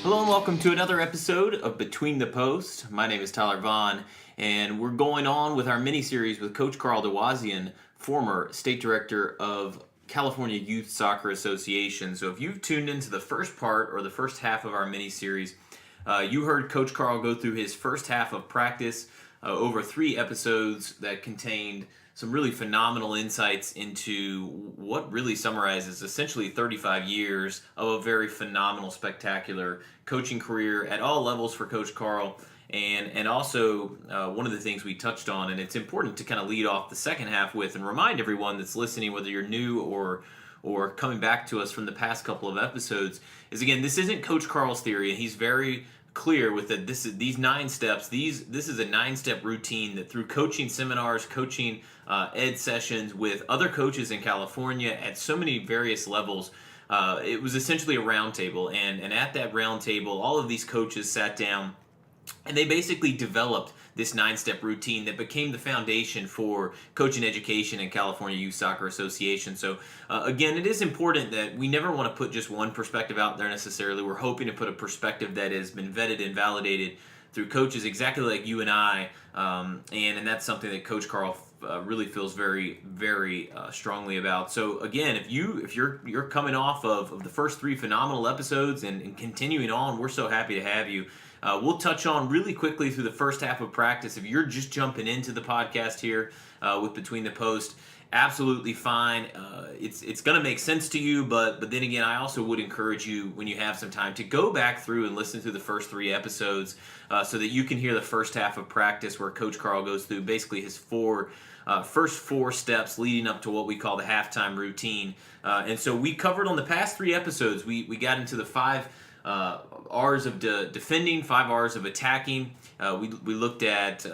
Hello and welcome to another episode of Between the Post. My name is Tyler Vaughn, and we're going on with our mini-series with Coach Karl Dewazien, former State Director of California Youth Soccer Association. So if you've tuned into the first part or the first half of our mini-series, you heard Coach Karl go through his first half of practice over 3 episodes that contained some really phenomenal insights into what really summarizes essentially 35 years of a very phenomenal, spectacular coaching career at all levels for Coach Karl. And also one of the things we touched on, and it's important to kind of lead off the second half with and remind everyone that's listening, whether you're new or coming back to us from the past couple of episodes, is again, this isn't Coach Karl's theory, and he's very clear with that. These 9 steps. This is a 9-step routine that through coaching seminars, coaching ed sessions with other coaches in California at so many various levels. It was essentially a round table, and at that round table, all of these coaches sat down and they basically developed this 9-step routine that became the foundation for coaching education in California Youth Soccer Association. So again, it is important that we never want to put just one perspective out there necessarily. We're hoping to put a perspective that has been vetted and validated through coaches exactly like you and I, and that's something that Coach Karl really feels very, very strongly about. So again, if you're coming off of the first 3 phenomenal episodes and continuing on, we're so happy to have you. We'll touch on really quickly through the first half of practice. If you're just jumping into the podcast here with Between the Post, absolutely fine. It's going to make sense to you, but then again, I also would encourage you, when you have some time, to go back through and listen to the first 3 episodes so that you can hear the first half of practice where Coach Karl goes through basically his first 4 steps leading up to what we call the halftime routine. And so we covered on the past 3 episodes, we got into the 5 R's of defending, 5 R's of attacking. We looked at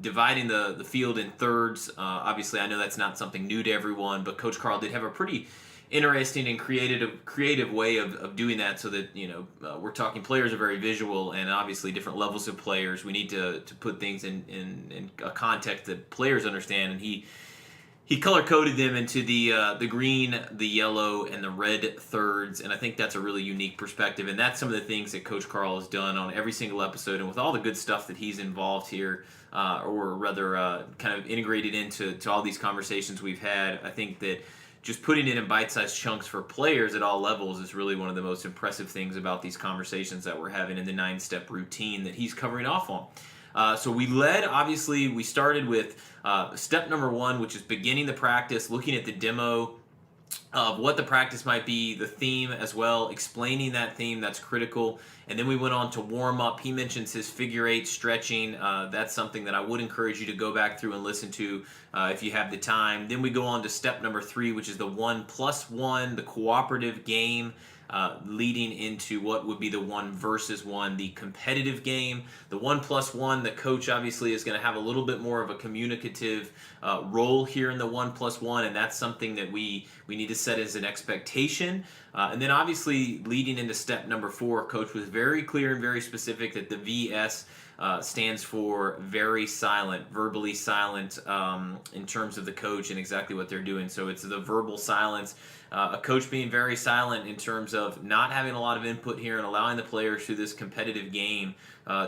dividing the field in thirds. Obviously, I know that's not something new to everyone, but Coach Karl did have a pretty interesting and creative way of doing that, so that we're talking players are very visual, and obviously different levels of players. We need to put things in a context that players understand, and he color-coded them into the green, the yellow, and the red thirds, and I think that's a really unique perspective, and that's some of the things that Coach Karl has done on every single episode, and with all the good stuff that he's involved here, or rather kind of integrated into all these conversations we've had. I think that just putting it in bite-sized chunks for players at all levels is really one of the most impressive things about these conversations that we're having in the 9-step routine that he's covering off on. So we started with step number 1, which is beginning the practice, looking at the demo of what the practice might be, the theme as well, explaining that theme. That's critical. And then we went on to warm up. He mentions his figure 8 stretching. That's something that I would encourage you to go back through and listen to if you have the time. Then we go on to step number 3, which is the 1+1, the cooperative game. Leading into what would be the 1 versus 1, the competitive game. The 1+1, the coach obviously is going to have a little bit more of a communicative role here in the 1+1, and that's something that we need to set as an expectation. And then obviously leading into step number 4, coach was very clear and very specific that the VS stands for very silent, verbally silent in terms of the coach and exactly what they're doing. So it's the verbal silence. A coach being very silent in terms of not having a lot of input here and allowing the players through this competitive game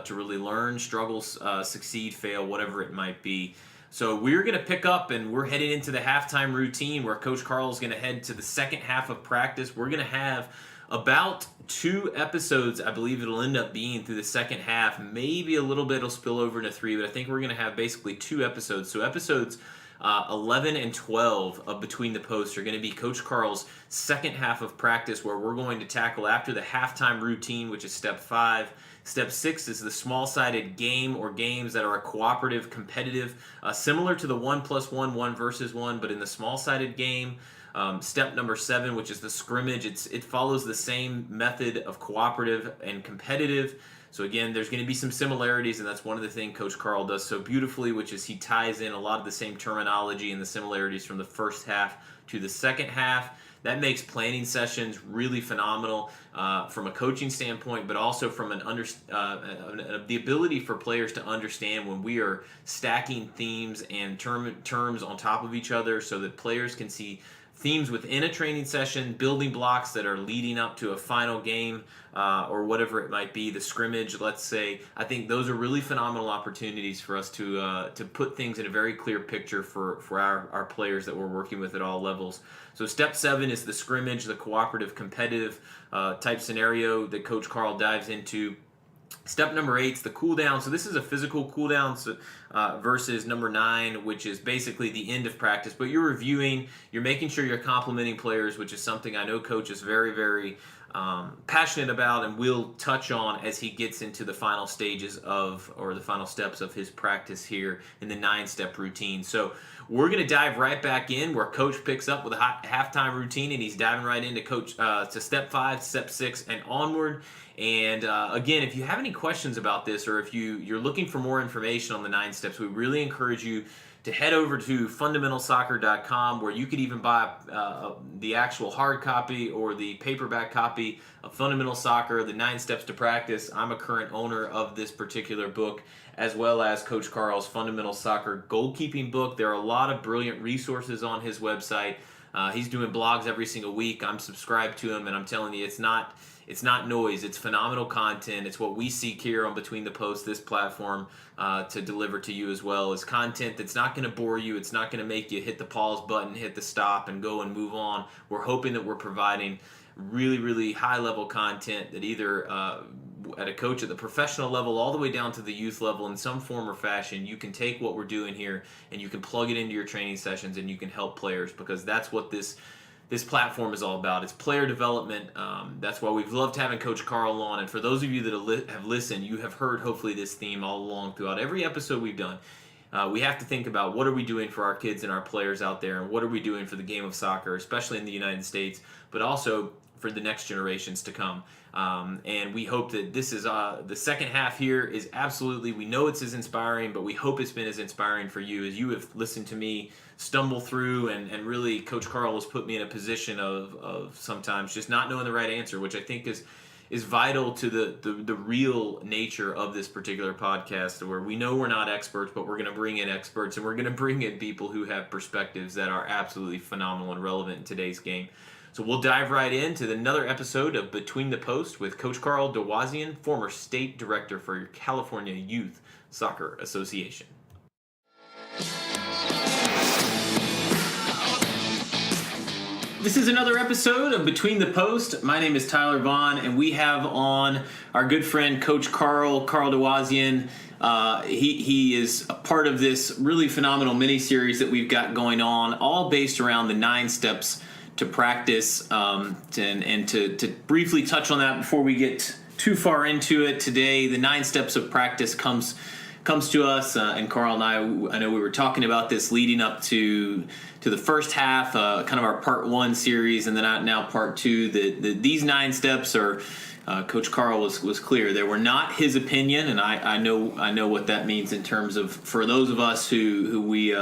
to really learn, struggle, succeed, fail, whatever it might be. So we're going to pick up and we're heading into the halftime routine where Coach Karl is going to head to the second half of practice. We're going to have about 2 episodes, I believe it'll end up being, through the second half. Maybe a little bit will spill over into 3, but I think we're going to have basically 2 episodes. So episodes 11 and 12 of Between the Posts are going to be Coach Karl's second half of practice, where we're going to tackle after the halftime routine, which is step 5. Step 6 is the small-sided game or games that are a cooperative, competitive, similar to the 1+1, 1 versus 1, but in the small-sided game. Step number 7, which is the scrimmage, it follows the same method of cooperative and competitive. So again, there's going to be some similarities, and that's one of the things Coach Karl does so beautifully, which is he ties in a lot of the same terminology and the similarities from the first half to the second half. That makes planning sessions really phenomenal from a coaching standpoint, but also from the ability for players to understand when we are stacking themes and terms on top of each other, so that players can see themes within a training session, building blocks that are leading up to a final game or whatever it might be, the scrimmage, let's say. I think those are really phenomenal opportunities for us to put things in a very clear picture for our players that we're working with at all levels. So step 7 is the scrimmage, the cooperative, competitive type scenario that Coach Karl dives into. Step number 8 is the cool down. So this is a physical cool down versus number 9, which is basically the end of practice. But you're reviewing, you're making sure you're complimenting players, which is something I know Coach is very, very passionate about and will touch on as he gets into the final stages or the final steps of his practice here in the 9-step routine. So we're going to dive right back in where Coach picks up with a halftime routine, and he's diving right into to step 5, step 6, and onward. And again, if you have any questions about this, or if you're looking for more information on the 9 steps, we really encourage you to head over to fundamentalsoccer.com, where you could even buy the actual hard copy or the paperback copy of Fundamental Soccer, the 9 Steps to Practice. I'm a current owner of this particular book, as well as Coach Karl's Fundamental Soccer Goalkeeping book. There are a lot of brilliant resources on his website. He's doing blogs every single week. I'm subscribed to him, and I'm telling you, it's not noise. It's phenomenal content. It's what we seek here on Between the Posts, this platform, to deliver to you as well. Is content that's not going to bore you. It's not going to make you hit the pause button, hit the stop, and go and move on. We're hoping that we're providing really, really high-level content that either at a coach at the professional level all the way down to the youth level in some form or fashion, you can take what we're doing here and you can plug it into your training sessions and you can help players, because that's what this platform is all about. It's player development. That's why we've loved having Coach Karl on. And for those of you that have listened, you have heard hopefully this theme all along throughout every episode we've done. We have to think about what are we doing for our kids and our players out there, and what are we doing for the game of soccer, especially in the United States, but also for the next generations to come. And we hope that this is the second half here is absolutely, we know it's as inspiring, but we hope it's been as inspiring for you as you have listened to me stumble through, and really Coach Karl has put me in a position of sometimes just not knowing the right answer, which I think is vital to the real nature of this particular podcast, where we know we're not experts, but we're going to bring in experts, and we're going to bring in people who have perspectives that are absolutely phenomenal and relevant in today's game. So we'll dive right into another episode of Between the Post with Coach Karl Dewazien, former state director for California Youth Soccer Association. This is another episode of Between the Post. My name is Tyler Vaughn, and we have on our good friend Coach Karl Dewazien. He is a part of this really phenomenal mini-series that we've got going on, all based around the 9 steps to practice, and to briefly touch on that before we get too far into it today. The 9 steps of practice comes to us, and Karl and I know we were talking about this leading up to the first half, kind of our part 1 series, and then now part 2. These 9 steps are, Coach Karl was clear. They were not his opinion, and I know what that means in terms of, for those of us who we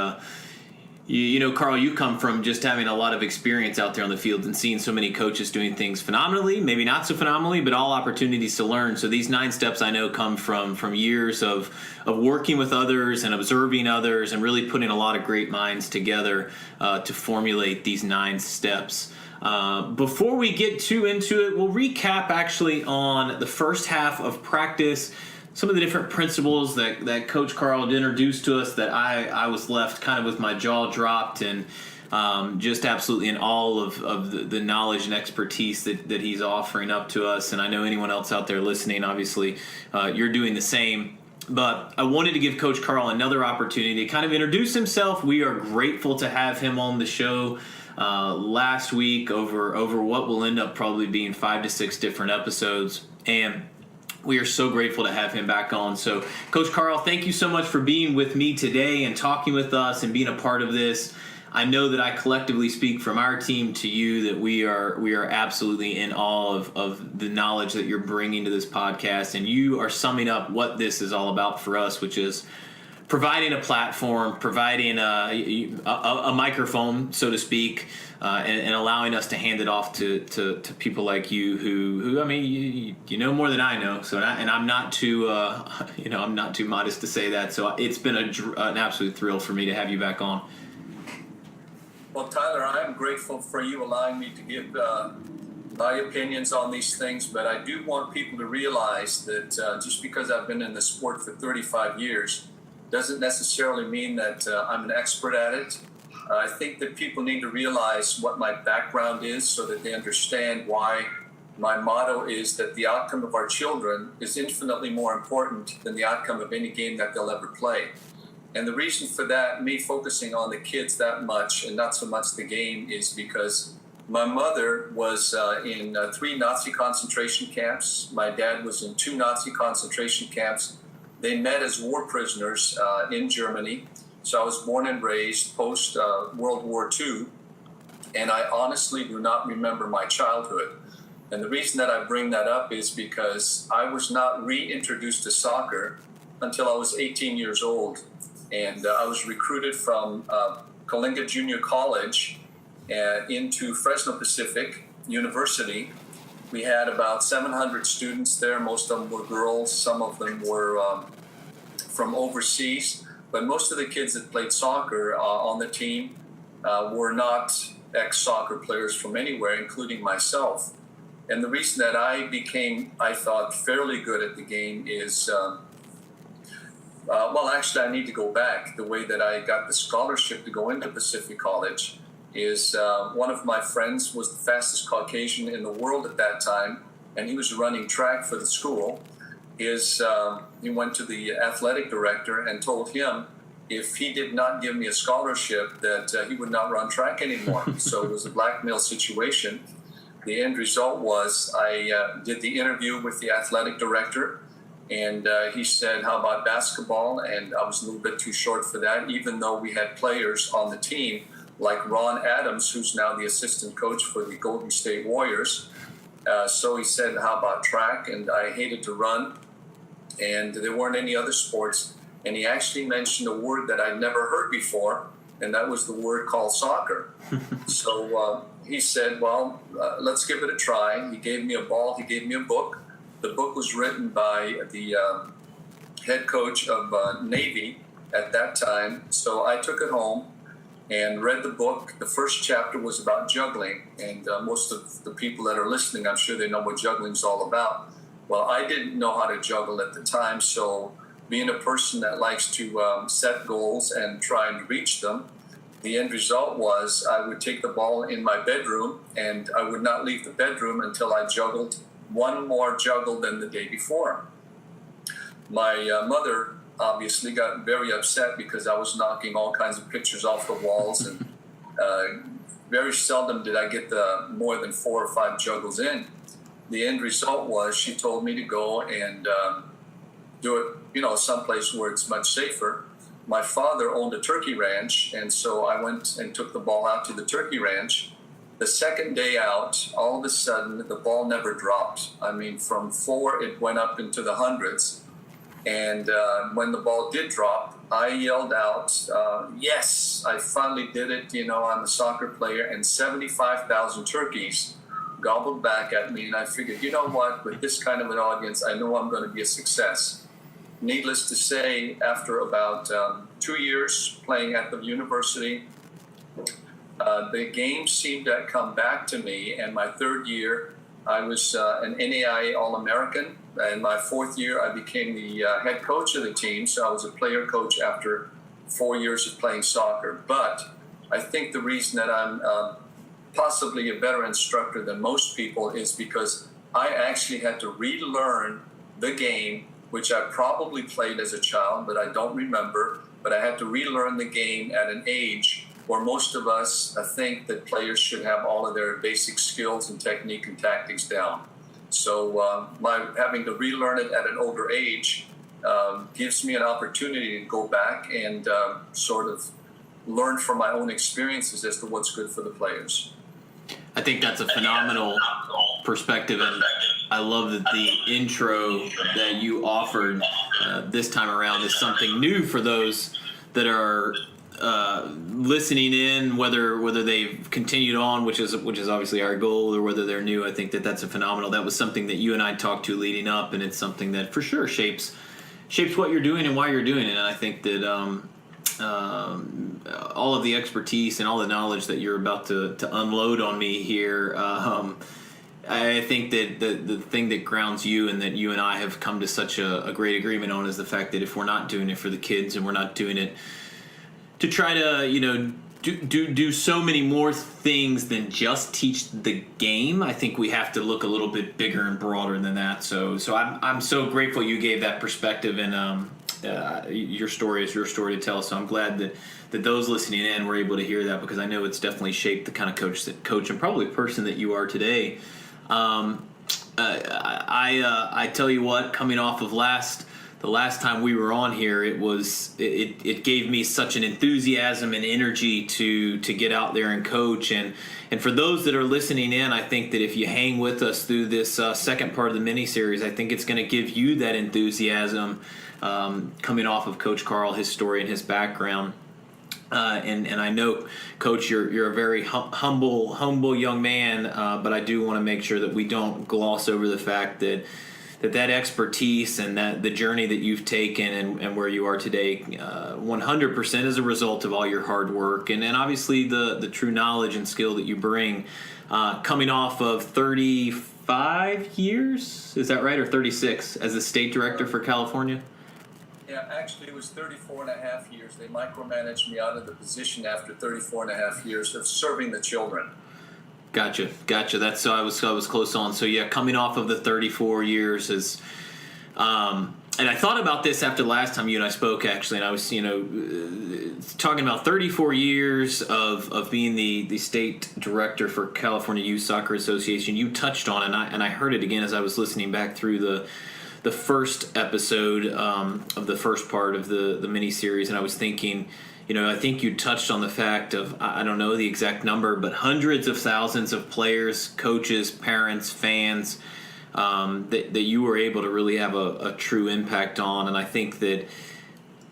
you know, Karl, you come from just having a lot of experience out there on the field and seeing so many coaches doing things phenomenally, maybe not so phenomenally, but all opportunities to learn. So these 9 steps I know come from years of working with others and observing others and really putting a lot of great minds together to formulate these 9 steps. Before we get too into it, we'll recap actually on the first half of practice, some of the different principles that Coach Karl introduced to us that I was left kind of with my jaw dropped and just absolutely in awe of the knowledge and expertise that he's offering up to us. And I know anyone else out there listening, obviously, you're doing the same. But I wanted to give Coach Karl another opportunity to kind of introduce himself. We are grateful to have him on the show last week over what will end up probably being 5 to 6 different episodes. And we are so grateful to have him back on. So, Coach Karl, thank you so much for being with me today and talking with us and being a part of this. I know that I collectively speak from our team to you that we are absolutely in awe of the knowledge that you're bringing to this podcast, and you are summing up what this is all about for us, which is providing a platform, providing a microphone, so to speak, and allowing us to hand it off to people like you who I mean, you know more than I know. So, and I'm not too I'm not too modest to say that. So it's been an absolute thrill for me to have you back on. Well, Tyler, I am grateful for you allowing me to give my opinions on these things, but I do want people to realize that just because I've been in the sport for 35 years doesn't necessarily mean that I'm an expert at it. I think that people need to realize what my background is so that they understand why my motto is that the outcome of our children is infinitely more important than the outcome of any game that they'll ever play. And the reason for that, me focusing on the kids that much and not so much the game, is because my mother was in 3 Nazi concentration camps. My dad was in 2 Nazi concentration camps. They met as war prisoners in Germany. So I was born and raised post World War II, and I honestly do not remember my childhood. And the reason that I bring that up is because I was not reintroduced to soccer until I was 18 years old. And I was recruited from Kalinga Junior College into Fresno Pacific University. We had about 700 students there. Most of them were girls. Some of them were from overseas. But most of the kids that played soccer on the team were not ex-soccer players from anywhere, including myself. And the reason that I became, I thought, fairly good at the game is... well, actually, I need to go back. The way that I got the scholarship to go into Pacific College is one of my friends was the fastest Caucasian in the world at that time, and he was running track for the school. He went to the athletic director and told him if he did not give me a scholarship that he would not run track anymore. So it was a blackmail situation. The end result was I did the interview with the athletic director, and he said, how about basketball? And I was a little bit too short for that, even though we had players on the team like Ron Adams, who's now the assistant coach for the Golden State Warriors. So he said, how about track? And I hated to run, and there weren't any other sports. And he actually mentioned a word that I'd never heard before, and that was the word called soccer. So he said, well, let's give it a try. He gave me a ball. He gave me a book. The book was written by the head coach of Navy at that time. So I took it home and read the book. The first chapter was about juggling. And most of the people that are listening, I'm sure they know what juggling is all about. Well, I didn't know how to juggle at the time. So being a person that likes to set goals and try and reach them, the end result was I would take the ball in my bedroom, and I would not leave the bedroom until I juggled one more juggle than the day before. My mother obviously got very upset because I was knocking all kinds of pictures off the walls, and very seldom did I get more than 4 or 5 juggles in. The end result was she told me to go and do it, someplace where it's much safer. My father owned a turkey ranch, and so I went and took the ball out to the turkey ranch. The second day out, all of a sudden, the ball never dropped. I mean, from 4, it went up into the hundreds. And when the ball did drop, I yelled out, yes, I finally did it. I'm a soccer player. And 75,000 turkeys gobbled back at me. And I figured, you know what, with this kind of an audience, I know I'm going to be a success. Needless to say, after about 2 years playing at the university, the game seemed to come back to me, and my 3rd year, I was an NAIA All-American. And my 4th year, I became the head coach of the team, so I was a player coach after 4 years of playing soccer. But I think the reason that I'm possibly a better instructor than most people is because I actually had to relearn the game, which I probably played as a child, but I don't remember. But I had to relearn the game at an age where most of us think that players should have all of their basic skills and technique and tactics down. So my having to relearn it at an older age gives me an opportunity to go back and sort of learn from my own experiences as to what's good for the players. I think that's a phenomenal perspective, and I love that the intro that you offered this time around is something new for those that are listening in, whether they've continued on, which is obviously our goal, or whether they're new. I think that's a phenomenal. That was something that you and I talked to leading up, and it's something that for sure shapes what you're doing and why you're doing it. And I think that all of the expertise and all the knowledge that you're about to unload on me here. I think that the thing that grounds you and that you and I have come to such a great agreement on is the fact that if we're not doing it for the kids and we're not doing it to try to, do so many more things than just teach the game, I think we have to look a little bit bigger and broader than that. So I'm so grateful you gave that perspective, and your story is your story to tell. So I'm glad that those listening in were able to hear that, because I know it's definitely shaped the kind of coach and probably person that you are today. I tell you what, coming off of the last time we were on here, it gave me such an enthusiasm and energy to get out there and coach. And for those that are listening in, I think that if you hang with us through this second part of the mini series, I think it's going to give you that enthusiasm coming off of Coach Karl, his story and his background. And I know, Coach, you're a very humble young man, but I do want to make sure that we don't gloss over the fact that expertise and that the journey that you've taken and where you are today, 100% as a result of all your hard work and obviously the true knowledge and skill that you bring, coming off of 35 years, is that right, or 36 as the state director for California? Yeah, actually, it was 34 and a half years. They micromanaged me out of the position after 34 and a half years of serving the children. Gotcha. That's so I was close on. So yeah, coming off of the 34 years is, and I thought about this after the last time you and I spoke, actually, and I was talking about 34 years of being the state director for California Youth Soccer Association. You touched on it, and I heard it again as I was listening back through the first episode of the first part of the mini series, and I was thinking, I think you touched on the fact of, I don't know the exact number, but hundreds of thousands of players, coaches, parents, fans that you were able to really have a true impact on. And I think that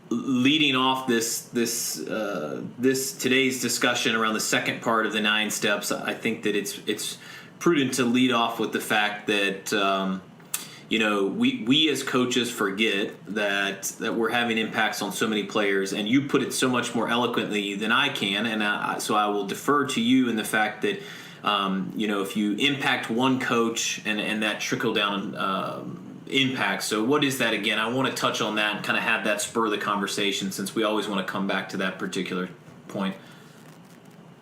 leading off this today's discussion around the second part of the 9 steps, I think that it's prudent to lead off with the fact that we as coaches forget that we're having impacts on so many players, and you put it so much more eloquently than I can, and so I will defer to you in the fact that if you impact one coach and that trickle down impact. So what is that again? I want to touch on that and kind of have that spur the conversation, since we always want to come back to that particular point.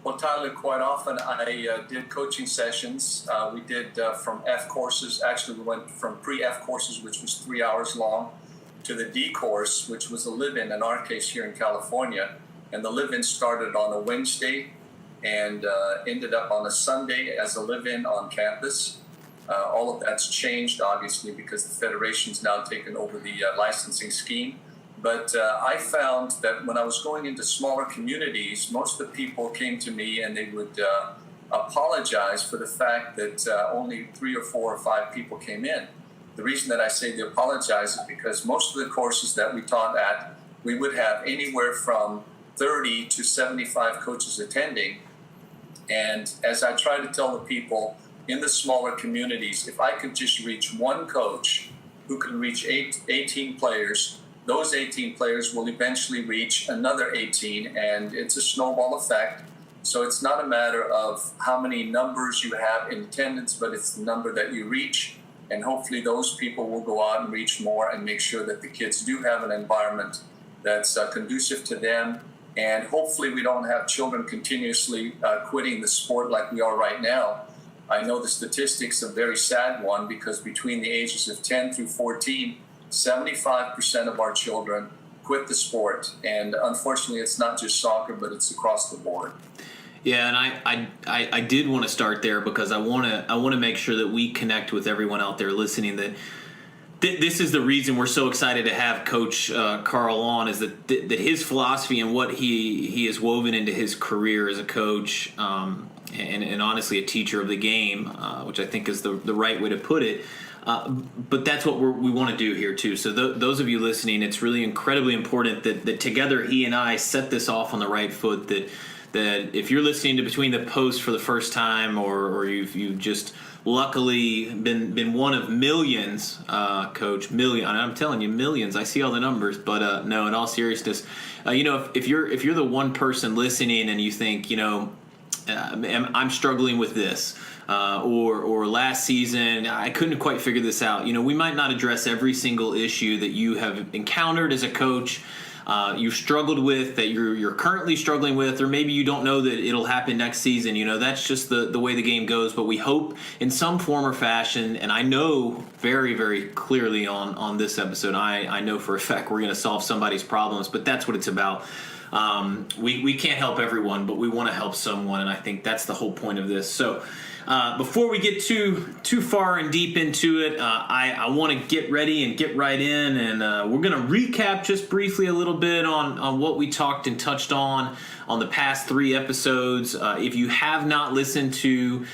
Well, Tyler, quite often I did coaching sessions. We did from F courses. Actually, we went from pre-F courses, which was 3 hours long, to the D course, which was a live-in our case here in California. And the live-in started on a Wednesday and ended up on a Sunday as a live-in on campus. All of that's changed, obviously, because the federation's now taken over the licensing scheme. But I found that when I was going into smaller communities, most of the people came to me and they would apologize for the fact that only 3 or 4 or 5 people came in. The reason that I say they apologize is because most of the courses that we taught at, we would have anywhere from 30 to 75 coaches attending. And as I try to tell the people in the smaller communities, if I could just reach one coach who can reach 18 players, those 18 players will eventually reach another 18, and it's a snowball effect. So it's not a matter of how many numbers you have in attendance, but it's the number that you reach. And hopefully those people will go out and reach more and make sure that the kids do have an environment that's conducive to them. And hopefully we don't have children continuously quitting the sport like we are right now. I know the statistics are a very sad one, because between the ages of 10 through 14, 75% of our children quit the sport, and unfortunately it's not just soccer, but it's across the board. Yeah, and I did want to start there, because I want to make sure that we connect with everyone out there listening that this is the reason we're so excited to have Coach Karl on, is that his philosophy and what he has woven into his career as a coach and honestly a teacher of the game, which I think is the right way to put it. But that's what we want to do here too. So those of you listening, it's really incredibly important that together he and I set this off on the right foot, that that if you're listening to Between the Posts for the first time, or you've just luckily been one of millions, Coach, I'm telling you, millions. I see all the numbers, but no, in all seriousness, if you're the one person listening and you think, I'm struggling with this, or last season I couldn't quite figure this out. We might not address every single issue that you have encountered as a coach, you've struggled with, that you're currently struggling with, or maybe you don't know that it'll happen next season. That's just the way the game goes. But we hope in some form or fashion, and I know very, very clearly on this episode, I know for a fact we're going to solve somebody's problems, but that's what it's about. We can't help everyone, but we want to help someone, and I think that's the whole point of this. So before we get too far and deep into it, I want to get ready and get right in, and we're going to recap just briefly a little bit on what we talked and touched on the past 3 episodes. If you have not listened to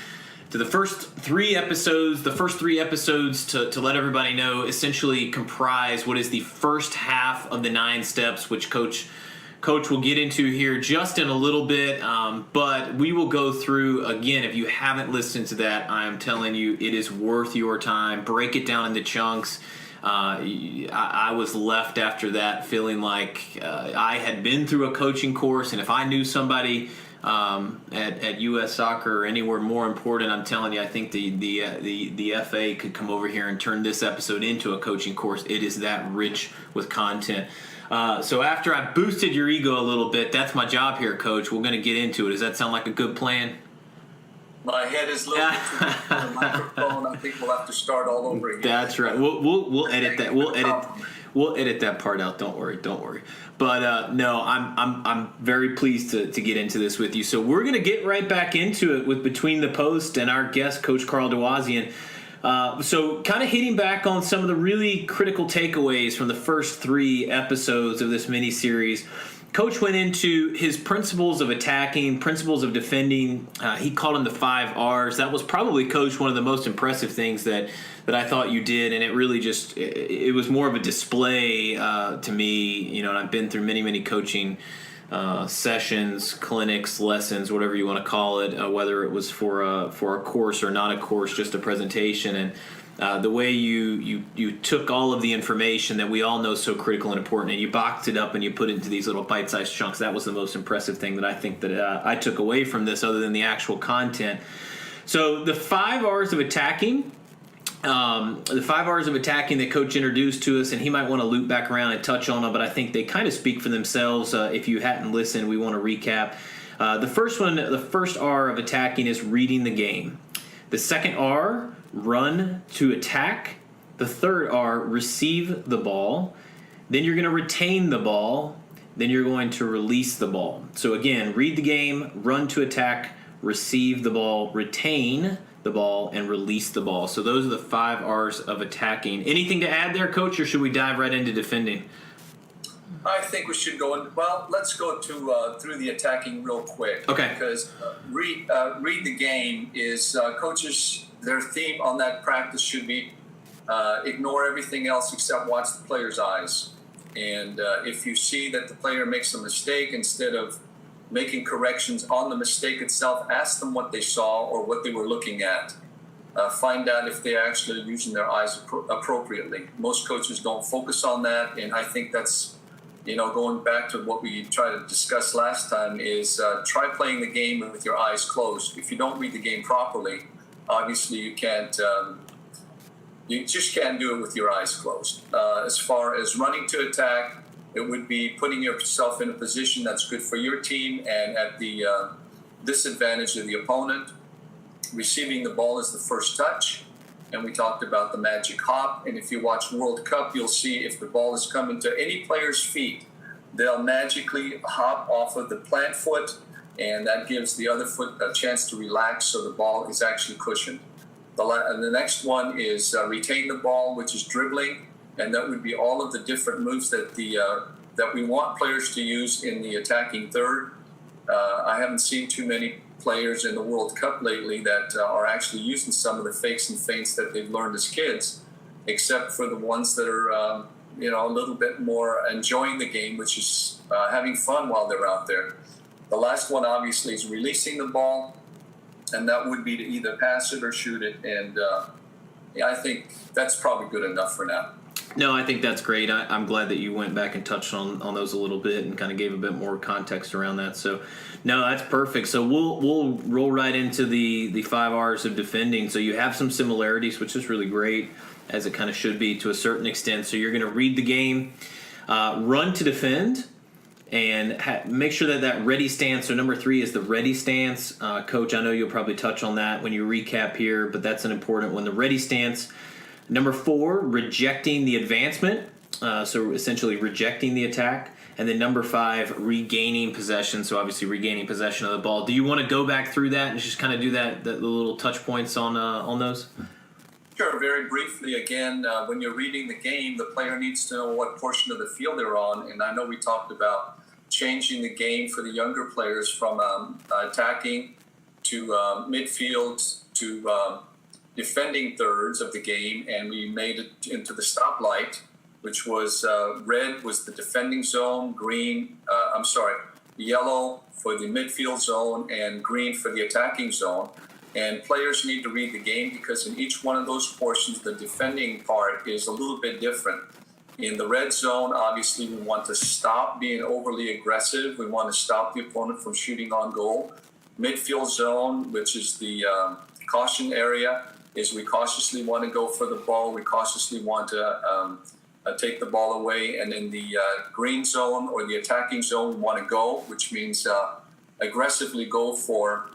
the first 3 episodes, to let everybody know, essentially comprise what is the first half of the 9 steps, which Coach will get into here just in a little bit, but we will go through, again, if you haven't listened to that, I'm telling you, it is worth your time. Break it down into chunks. I was left after that feeling like I had been through a coaching course, and if I knew somebody at U.S. Soccer or anywhere more important, I'm telling you, I think the FA could come over here and turn this episode into a coaching course. It is that rich with content. So after I've boosted your ego a little bit, that's my job here, Coach. We're going to get into it. Does that sound like a good plan? My head is a little bit too big for the microphone. I think we'll have to start all over again. That's right. We'll edit that. We'll edit that part out. Don't worry. But no, I'm very pleased to get into this with you. So we're going to get right back into it with Between the Post and our guest, Coach Karl Dewazien. So kind of hitting back on some of the really critical takeaways from the first 3 episodes of this mini-series. Coach went into his principles of attacking, principles of defending. He called them the 5 R's. That was probably, Coach, one of the most impressive things that I thought you did, and it really just it was more of a display to me. And I've been through many coaching sessions, clinics, lessons, whatever you want to call it, whether it was for a course or not a course, just a presentation. And the way you took all of the information that we all know is so critical and important, and you boxed it up and you put it into these little bite-sized chunks. That was the most impressive thing that I think that I took away from this, other than the actual content. So the 5 R's of attacking. The 5 R's of attacking that Coach introduced to us, and he might want to loop back around and touch on them, but I think they kind of speak for themselves. If you hadn't listened, we want to recap. The first R of attacking is reading the game. The second R, run to attack. The third R, receive the ball. Then you're going to retain the ball. Then you're going to release the ball. So again, read the game, run to attack, receive the ball, retain the ball, and release the ball. So those are the 5 R's of attacking. Anything to add there, Coach, or should we dive right into defending? I think we should go in. Well, let's go through the attacking real quick. Okay. Because read the game is coaches. Their theme on that practice should be ignore everything else except watch the player's eyes. And if you see that the player makes a mistake, instead of making corrections on the mistake itself, ask them what they saw or what they were looking at. Find out if they're actually using their eyes appropriately. Most coaches don't focus on that, and I think that's, going back to what we tried to discuss last time, is try playing the game with your eyes closed. If you don't read the game properly, obviously you can't. You just can't do it with your eyes closed. As far as running to attack, it would be putting yourself in a position that's good for your team and at the disadvantage of the opponent. Receiving the ball is the first touch, and we talked about the magic hop. And if you watch World Cup, you'll see if the ball is coming to any player's feet, they'll magically hop off of the plant foot, and that gives the other foot a chance to relax, so the ball is actually cushioned. The next one is retain the ball, which is dribbling. And that would be all of the different moves that that we want players to use in the attacking third. I haven't seen too many players in the World Cup lately that are actually using some of the fakes and feints that they've learned as kids, except for the ones that are a little bit more enjoying the game, which is having fun while they're out there. The last one, obviously, is releasing the ball, and that would be to either pass it or shoot it. And yeah, I think that's probably good enough for now. No, I think that's great. I'm glad that you went back and touched on those a little bit and kind of gave a bit more context around that. So, no, that's perfect. So we'll roll right into the 5 R's of defending. So you have some similarities, which is really great, as it kind of should be to a certain extent. So you're going to read the game, run to defend, and make sure that ready stance. So number 3 is the ready stance. Coach, I know you'll probably touch on that when you recap here, but that's an important one. The ready stance. Number 4, rejecting the advancement, so essentially rejecting the attack. And then number 5, regaining possession, so obviously regaining possession of the ball. Do you want to go back through that and just kind of do the little touch points on those? Sure, very briefly again, when you're reading the game, the player needs to know what portion of the field they're on. And I know we talked about changing the game for the younger players from attacking to midfield to defending thirds of the game, and we made it into the stoplight, which was red was the defending zone, yellow for the midfield zone, and green for the attacking zone. And players need to read the game because in each one of those portions, the defending part is a little bit different. In the red zone, obviously, we want to stop being overly aggressive. We want to stop the opponent from shooting on goal. Midfield zone, which is the caution area, is we cautiously want to go for the ball. We cautiously want to take the ball away. And in the green zone or the attacking zone, we want to go, which means aggressively go for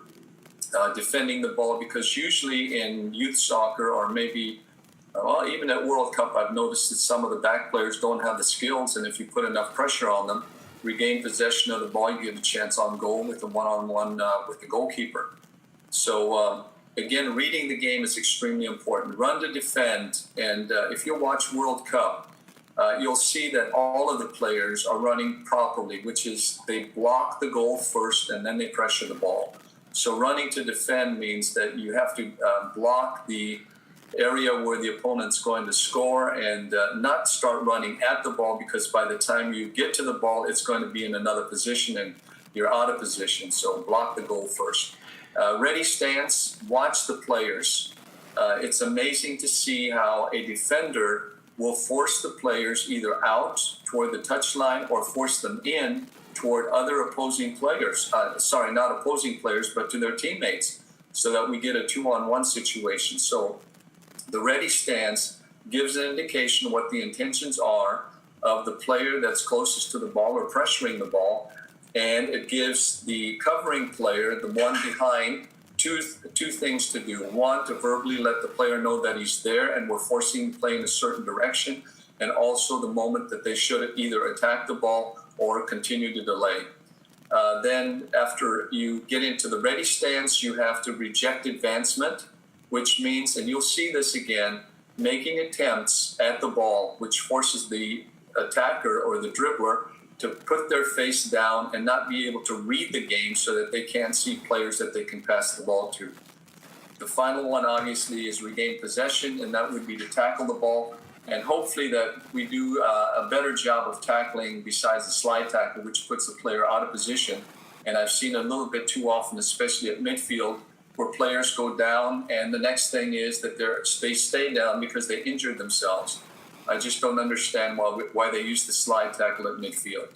defending the ball. Because usually in youth soccer or maybe even at World Cup, I've noticed that some of the back players don't have the skills. And if you put enough pressure on them, regain possession of the ball, you get a chance on goal with a one-on-one with the goalkeeper. So again, reading the game is extremely important. Run to defend, and if you watch World Cup, you'll see that all of the players are running properly, which is they block the goal first and then they pressure the ball. So running to defend means that you have to block the area where the opponent's going to score and not start running at the ball, because by the time you get to the ball, it's going to be in another position and you're out of position. So block the goal first. Ready stance, watch the players. It's amazing to see how a defender will force the players either out toward the touchline or force them in toward other opposing players. Not opposing players, but to their teammates, so that we get a 2-on-1 situation. So the ready stance gives an indication what the intentions are of the player that's closest to the ball or pressuring the ball. And it gives the covering player, the one behind, two things to do. One, to verbally let the player know that he's there and we're forcing the play in a certain direction, and also the moment that they should either attack the ball or continue to delay. Then after you get into the ready stance, you have to reject advancement, which means, and you'll see this again, making attempts at the ball, which forces the attacker or the dribbler to put their face down and not be able to read the game so that they can't see players that they can pass the ball to. The final one, obviously, is regain possession, and that would be to tackle the ball. And hopefully that we do a better job of tackling besides the slide tackle, which puts the player out of position. And I've seen a little bit too often, especially at midfield, where players go down, and the next thing is that they stay down because they injured themselves. I just don't understand why they use the slide tackle at midfield.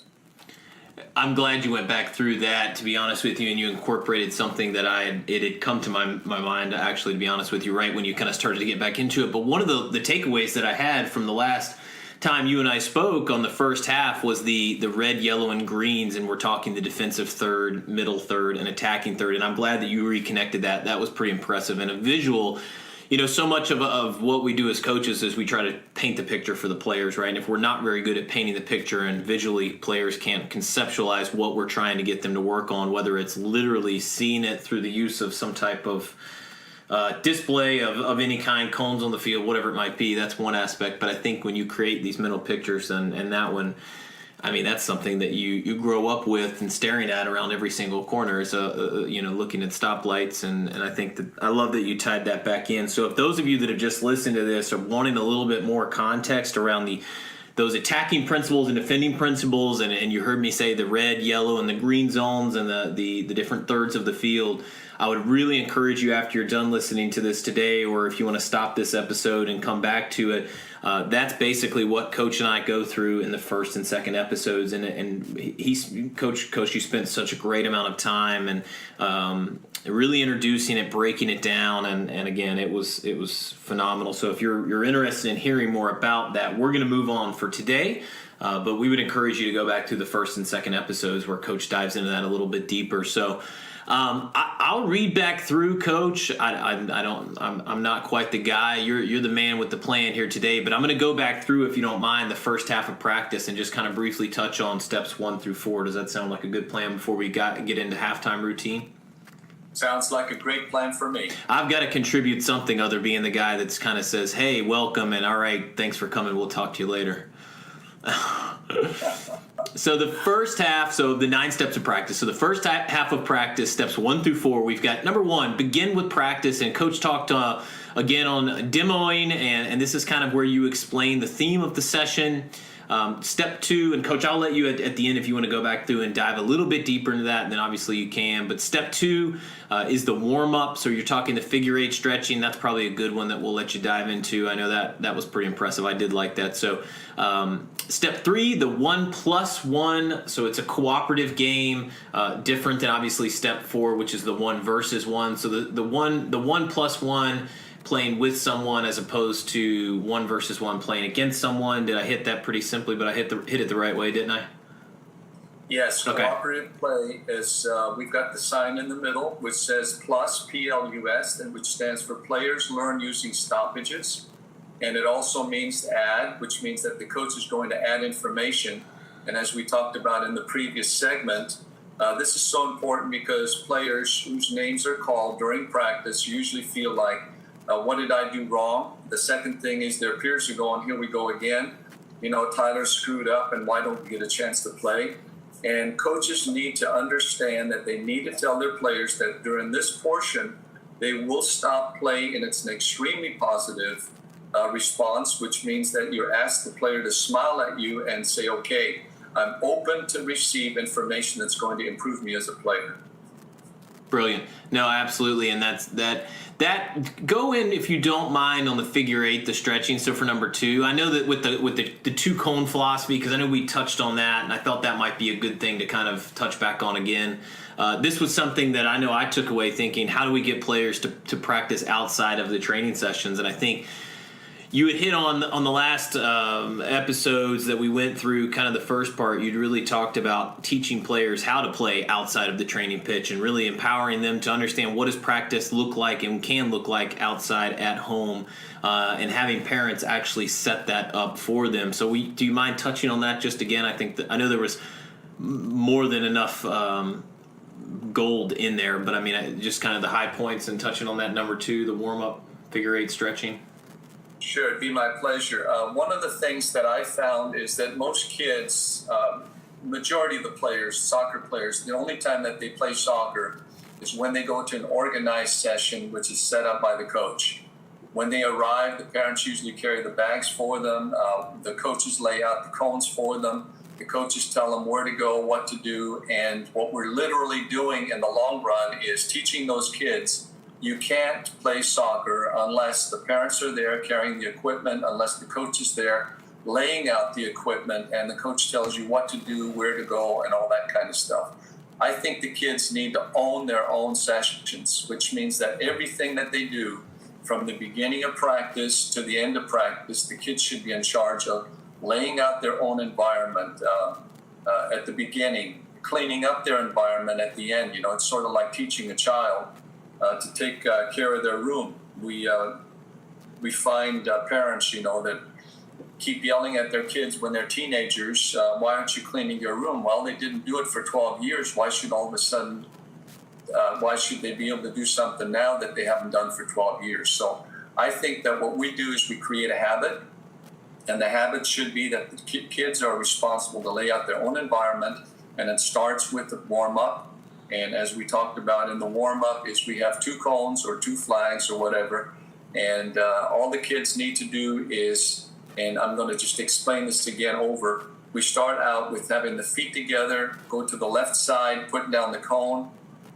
I'm glad you went back through that, to be honest with you, and you incorporated something that it had come to my mind, actually, to be honest with you, right when you kind of started to get back into it. But one of the takeaways that I had from the last time you and I spoke on the first half was the red, yellow, and greens, and we're talking the defensive third, middle third, and attacking third. And I'm glad that you reconnected that. That was pretty impressive. And a visual, so much of what we do as coaches is we try to paint the picture for the players, right? And if we're not very good at painting the picture and visually players can't conceptualize what we're trying to get them to work on, whether it's literally seeing it through the use of some type of display of any kind, cones on the field, whatever it might be, that's one aspect. But I think when you create these mental pictures and that one, I mean, that's something that you grow up with and staring at around every single corner is, looking at stoplights. And I think that I love that you tied that back in. So if those of you that have just listened to this are wanting a little bit more context around those attacking principles and defending principles, and you heard me say the red, yellow, and the green zones and the different thirds of the field. I would really encourage you, after you're done listening to this today, or if you want to stop this episode and come back to it, that's basically what Coach and I go through in the first and second episodes. And Coach, you spent such a great amount of time and really introducing it, breaking it down, and again, it was phenomenal. So if you're interested in hearing more about that, we're going to move on for today. But we would encourage you to go back to the first and second episodes where Coach dives into that a little bit deeper. So I'll read back through, Coach. I'm not quite the guy. You're the man with the plan here today, but I'm going to go back through, if you don't mind, the first half of practice and just kind of briefly touch on steps 1 through 4. Does that sound like a good plan before we get into halftime routine? Sounds like a great plan for me. I've got to contribute something other being the guy that's kind of says, hey, welcome, and all right, thanks for coming. We'll talk to you later. So the first half, so the 9 steps of practice. So the first half of practice, steps 1 through 4, we've got number 1, begin with practice. And Coach talked again on demoing, and this is kind of where you explain the theme of the session. Step 2, and Coach, I'll let you at the end if you want to go back through and dive a little bit deeper into that, and then obviously you can. But step 2 is the warm-up. So you're talking the figure 8 stretching. That's probably a good one that we'll let you dive into. I know that was pretty impressive. I did like that. So step 3, the 1+1. So it's a cooperative game, different than obviously step 4, which is the 1 versus 1. So the 1+1. Playing with someone as opposed to 1 versus 1 playing against someone. Did I hit that pretty simply? But I hit it the right way, didn't I? Yes. Okay. Cooperative play is we've got the sign in the middle which says plus, PLUS, and which stands for players learn using stoppages, and it also means add, which means that the coach is going to add information. And as we talked about in the previous segment, this is so important because players whose names are called during practice usually feel like, what did I do wrong? The second thing is their peers are going, here we go again. Tyler screwed up, and why don't we get a chance to play? And coaches need to understand that they need to tell their players that during this portion, they will stop play, and it's an extremely positive response, which means that you ask the player to smile at you and say, okay, I'm open to receive information that's going to improve me as a player. Brilliant. No, absolutely. And that go in, if you don't mind, on the figure 8, the stretching. So for number 2, I know that with the 2 cone philosophy, because I know we touched on that, and I thought that might be a good thing to kind of touch back on again. This was something that I know I took away thinking, how do we get players to practice outside of the training sessions? And I think you had hit on the last episodes that we went through, kind of the first part. You'd really talked about teaching players how to play outside of the training pitch and really empowering them to understand what does practice look like and can look like outside at home, and having parents actually set that up for them. So do you mind touching on that just again? I know there was more than enough gold in there, but I mean, just kind of the high points and touching on that number 2, the warm-up figure 8 stretching. Sure, it'd be my pleasure. One of the things that I found is that most kids, majority of the players, soccer players, the only time that they play soccer is when they go to an organized session, which is set up by the coach. When they arrive, the parents usually carry the bags for them. The coaches lay out the cones for them. The coaches tell them where to go, what to do, and what we're literally doing in the long run is teaching those kids you can't play soccer unless the parents are there carrying the equipment, unless the coach is there laying out the equipment, and the coach tells you what to do, where to go, and all that kind of stuff. I think the kids need to own their own sessions, which means that everything that they do from the beginning of practice to the end of practice, the kids should be in charge of laying out their own environment at the beginning, cleaning up their environment at the end. It's sort of like teaching a child to take care of their room. We find parents, that keep yelling at their kids when they're teenagers, why aren't you cleaning your room? Well, they didn't do it for 12 years. Why should all of a sudden, why should they be able to do something now that they haven't done for 12 years? So I think that what we do is we create a habit, and the habit should be that the kids are responsible to lay out their own environment, and it starts with the warm-up. And as we talked about in the warm-up is we have 2 cones or 2 flags or whatever, and all the kids need to do is And I'm going to just explain this again over. We start out with having the feet together, go to the left side, put down the cone,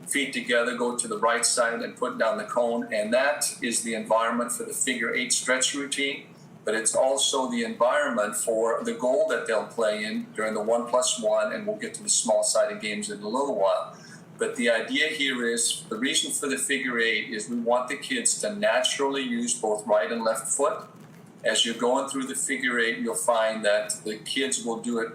feet together, go to the right side and put down the cone. And that is the environment for the figure 8 stretch routine. But it's also the environment for the goal that they'll play in during the 1+1, and we'll get to the small sided games in a little while. But the idea here is the reason for the figure 8 is we want the kids to naturally use both right and left foot. As you're going through the figure 8, you'll find that the kids will do it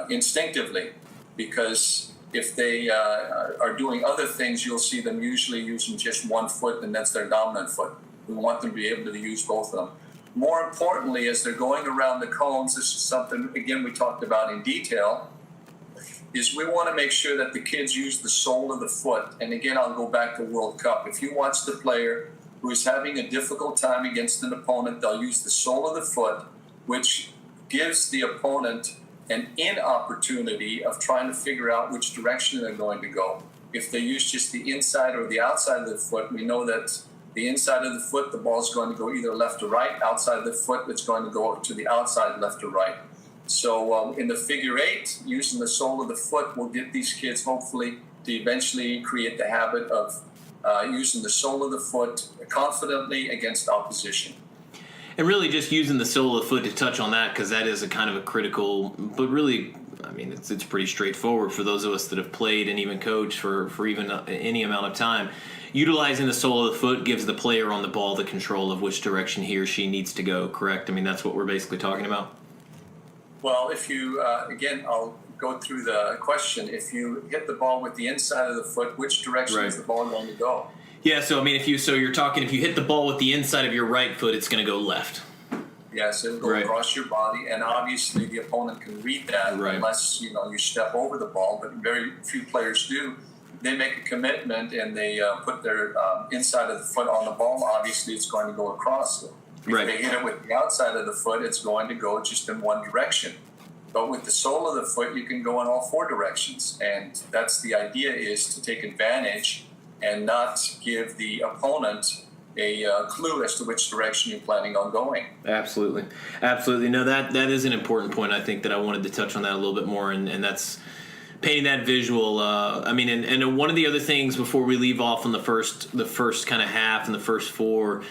instinctively, because if they are doing other things, you'll see them usually using just one foot, and that's their dominant foot. We want them to be able to use both of them. More importantly, as they're going around the cones, this is something, again, we talked about in detail, is we want to make sure that the kids use the sole of the foot. And again, I'll go back to World Cup. If you watch the player who is having a difficult time against an opponent, they'll use the sole of the foot, which gives the opponent an opportunity of trying to figure out which direction they're going to go. If they use just the inside or the outside of the foot, we know that the inside of the foot, the ball is going to go either left or right. Outside of the foot, it's going to go to the outside, left or right. So in the figure 8, using the sole of the foot will get these kids hopefully to eventually create the habit of using the sole of the foot confidently against opposition. And really just using the sole of the foot to touch on that, because that is a kind of a critical, but really, I mean, it's pretty straightforward for those of us that have played and even coached for even any amount of time. Utilizing the sole of the foot gives the player on the ball the control of which direction he or she needs to go, correct? I mean, that's what we're basically talking about? Well, if you, again, I'll go through the question. If you hit the ball with the inside of the foot, which direction is the ball going to go? Yeah, so I mean, if you hit the ball with the inside of your right foot, it's going to go left. Yes, it'll go across your body, and obviously the opponent can read that unless you step over the ball. But very few players do. They make a commitment and they put their inside of the foot on the ball. Obviously, it's going to go across. So if they hit it with the outside of the foot, it's going to go just in one direction. But with the sole of the foot, you can go in all 4 directions, and that's the idea, is to take advantage and not give the opponent a clue as to which direction you're planning on going. Absolutely. No, that is an important point. I think that I wanted to touch on that a little bit more, and that's painting that visual. I mean, and one of the other things before we leave off on the first kind of half and the first 4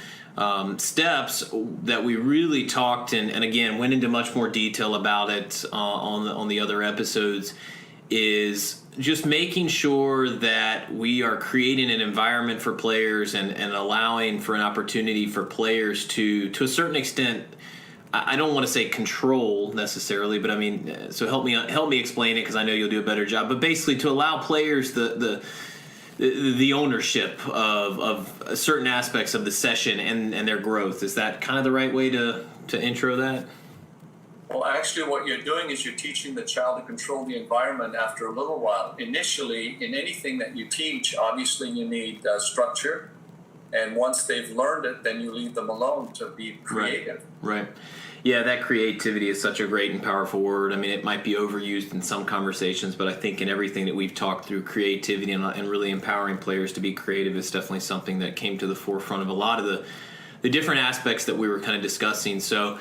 steps that we really talked and again went into much more detail about it on the other episodes is just making sure that we are creating an environment for players and allowing for an opportunity for players to a certain extent. I don't want to say control necessarily, but I mean, so help me explain it, because I know you'll do a better job. But basically, to allow players the ownership of certain aspects of the session and their growth. Is that kind of the right way to intro that? Well, actually, what you're doing is you're teaching the child to control the environment after a little while. Initially, in anything that you teach, obviously you need structure. And once they've learned it, then you leave them alone to be creative. Right. Yeah, that creativity is such a great and powerful word. I mean, it might be overused in some conversations, but I think in everything that we've talked through, creativity and really empowering players to be creative is definitely something that came to the forefront of a lot of the different aspects that we were kind of discussing. So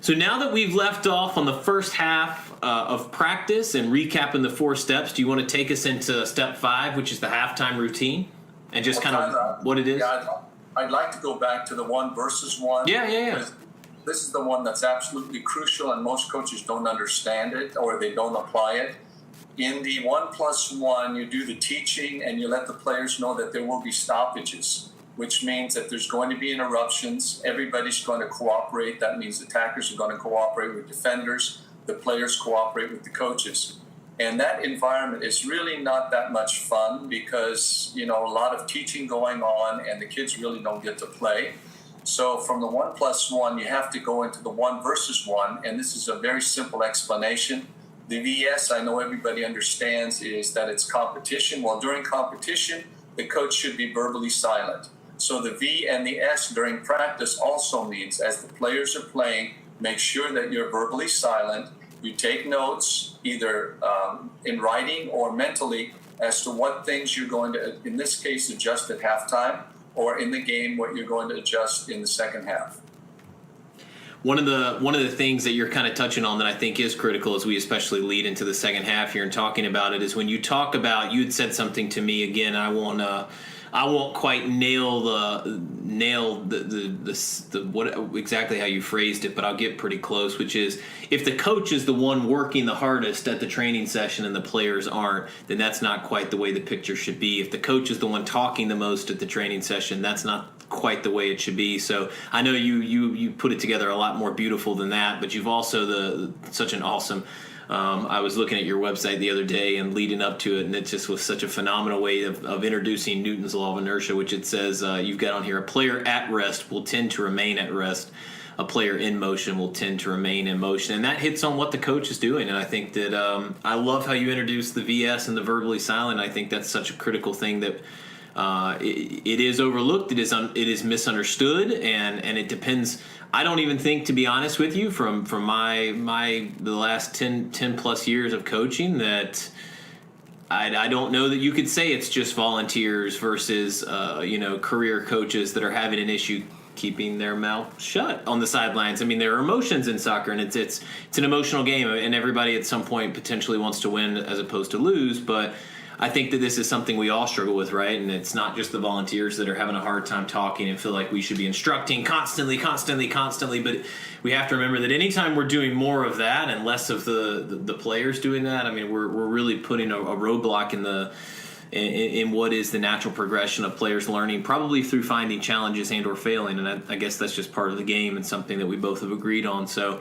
now that we've left off on the first half of practice and recapping the 4 steps, do you want to take us into step 5, which is the halftime routine, and just kind of what it is? Yeah, I'd like to go back to the 1 versus 1. Yeah. This is the one that's absolutely crucial, and most coaches don't understand it or they don't apply it. In the 1+1, you do the teaching and you let the players know that there will be stoppages, which means that there's going to be interruptions. Everybody's going to cooperate. That means attackers are going to cooperate with defenders. The players cooperate with the coaches. And that environment is really not that much fun because, a lot of teaching going on and the kids really don't get to play. So from the 1+1, you have to go into the 1 versus 1. And this is a very simple explanation. The VS, I know everybody understands, is that it's competition. Well, during competition, the coach should be verbally silent. So the V and the S during practice also means as the players are playing, make sure that you're verbally silent. You take notes either in writing or mentally as to what things you're going to, in this case, adjust at halftime, or in the game what you're going to adjust in the second half. one of the things that you're kind of touching on that I think is critical as we especially lead into the second half here and talking about it is when you talk about, you had said something to me again. I won't quite nail the what exactly how you phrased it, but I'll get pretty close, which is if the coach is the one working the hardest at the training session and the players aren't, then that's not quite the way the picture should be. If the coach is the one talking the most at the training session, that's not quite the way it should be. So I know you put it together a lot more beautiful than that, but you've also such an awesome I was looking at your website the other day and leading up to it, and it just was such a phenomenal way of introducing Newton's law of inertia, which it says you've got on here, a player at rest will tend to remain at rest. A player in motion will tend to remain in motion. And that hits on what the coach is doing. And I think that I love how you introduced the VS and the verbally silent. I think that's such a critical thing that it is overlooked. It is misunderstood, and it depends. I don't even think, to be honest with you, from the last 10 plus years of coaching, that I don't know that you could say it's just volunteers versus career coaches that are having an issue keeping their mouth shut on the sidelines. I mean, there are emotions in soccer, and it's an emotional game, and everybody at some point potentially wants to win as opposed to lose, but I think that this is something we all struggle with, right? And it's not just the volunteers that are having a hard time talking and feel like we should be instructing constantly, but we have to remember that anytime we're doing more of that and less of the players doing that, I mean, we're really putting a roadblock in what is the natural progression of players learning, probably through finding challenges and or failing. And I guess that's just part of the game and something that we both have agreed on. So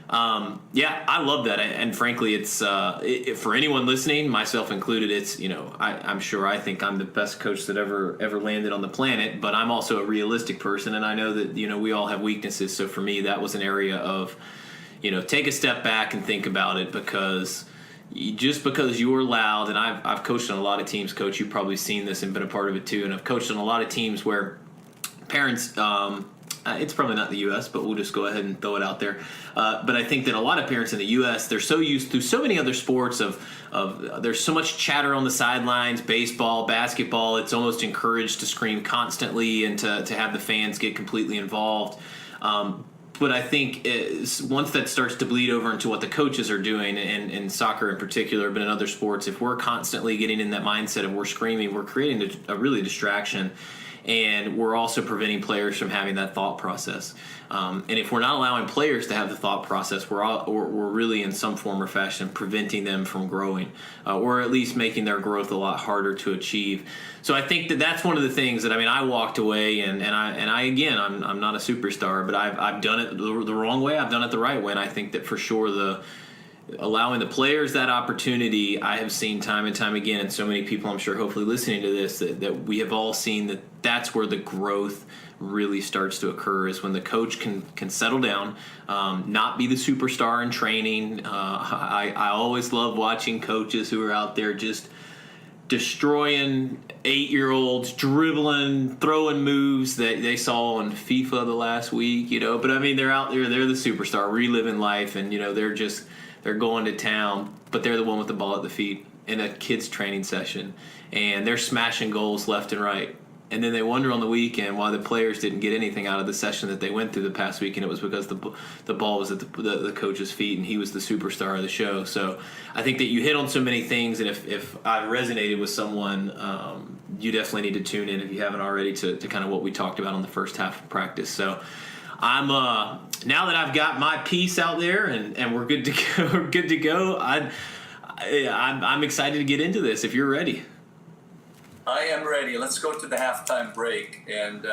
I love that, and frankly, it's for anyone listening, myself included. It's I'm sure I think I'm the best coach that ever landed on the planet, but I'm also a realistic person, and I know that we all have weaknesses. So for me, that was an area of take a step back and think about it, because just because you're loud, and I've coached on a lot of teams, Coach, you've probably seen this and been a part of it too, and I've coached on a lot of teams where parents. It's probably not the U.S., but we'll just go ahead and throw it out there. But I think that a lot of parents in the U.S., they're so used to so many other sports of there's so much chatter on the sidelines, baseball, basketball. It's almost encouraged to scream constantly and to have the fans get completely involved. But I think once that starts to bleed over into what the coaches are doing, and in soccer in particular, but in other sports, if we're constantly getting in that mindset of we're screaming, we're creating a really distraction. And we're also preventing players from having that thought process. And if we're not allowing players to have the thought process, we're really in some form or fashion preventing them from growing, or at least making their growth a lot harder to achieve. So I think that that's one of the things that I walked away, and I again, I'm not a superstar, but I've done it the wrong way. I've done it the right way, and I think that for sure allowing the players that opportunity, I have seen time and time again, and so many people I'm sure hopefully listening to this, that we have all seen that's where the growth really starts to occur, is when the coach can settle down, not be the superstar in training. I always love watching coaches who are out there just destroying 8-year-olds, dribbling, throwing moves that they saw on FIFA the last week, but I mean, they're out there, they're the superstar, reliving life, and they're going to town, but they're the one with the ball at the feet in a kid's training session, and they're smashing goals left and right. And then they wonder on the weekend why the players didn't get anything out of the session that they went through the past week, and it was because the ball was at the coach's feet, and he was the superstar of the show. So I think that you hit on so many things, and if I've resonated with someone, you definitely need to tune in if you haven't already to kind of what we talked about on the first half of practice. So I'm now that I've got my piece out there and we're good to go. I'm excited to get into this. If you're ready, I am ready. Let's go to the halftime break, and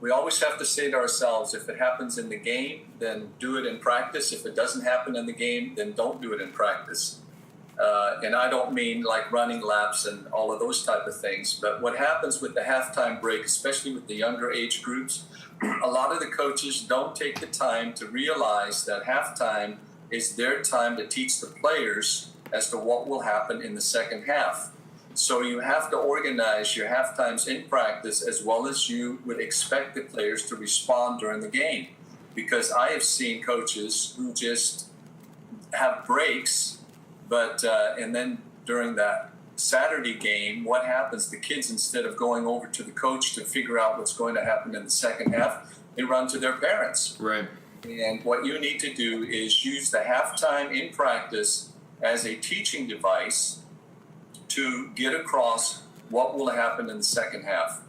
we always have to say to ourselves: if it happens in the game, then do it in practice. If it doesn't happen in the game, then don't do it in practice. And I don't mean like running laps and all of those type of things, but what happens with the halftime break, especially with the younger age groups, a lot of the coaches don't take the time to realize that halftime is their time to teach the players as to what will happen in the second half. So you have to organize your halftimes in practice as well as you would expect the players to respond during the game. Because I have seen coaches who just have breaks, but and then during that Saturday game, what happens? The kids, instead of going over to the coach to figure out what's going to happen in the second half, they run to their parents. Right. And what you need to do is use the halftime in practice as a teaching device to get across what will happen in the second half.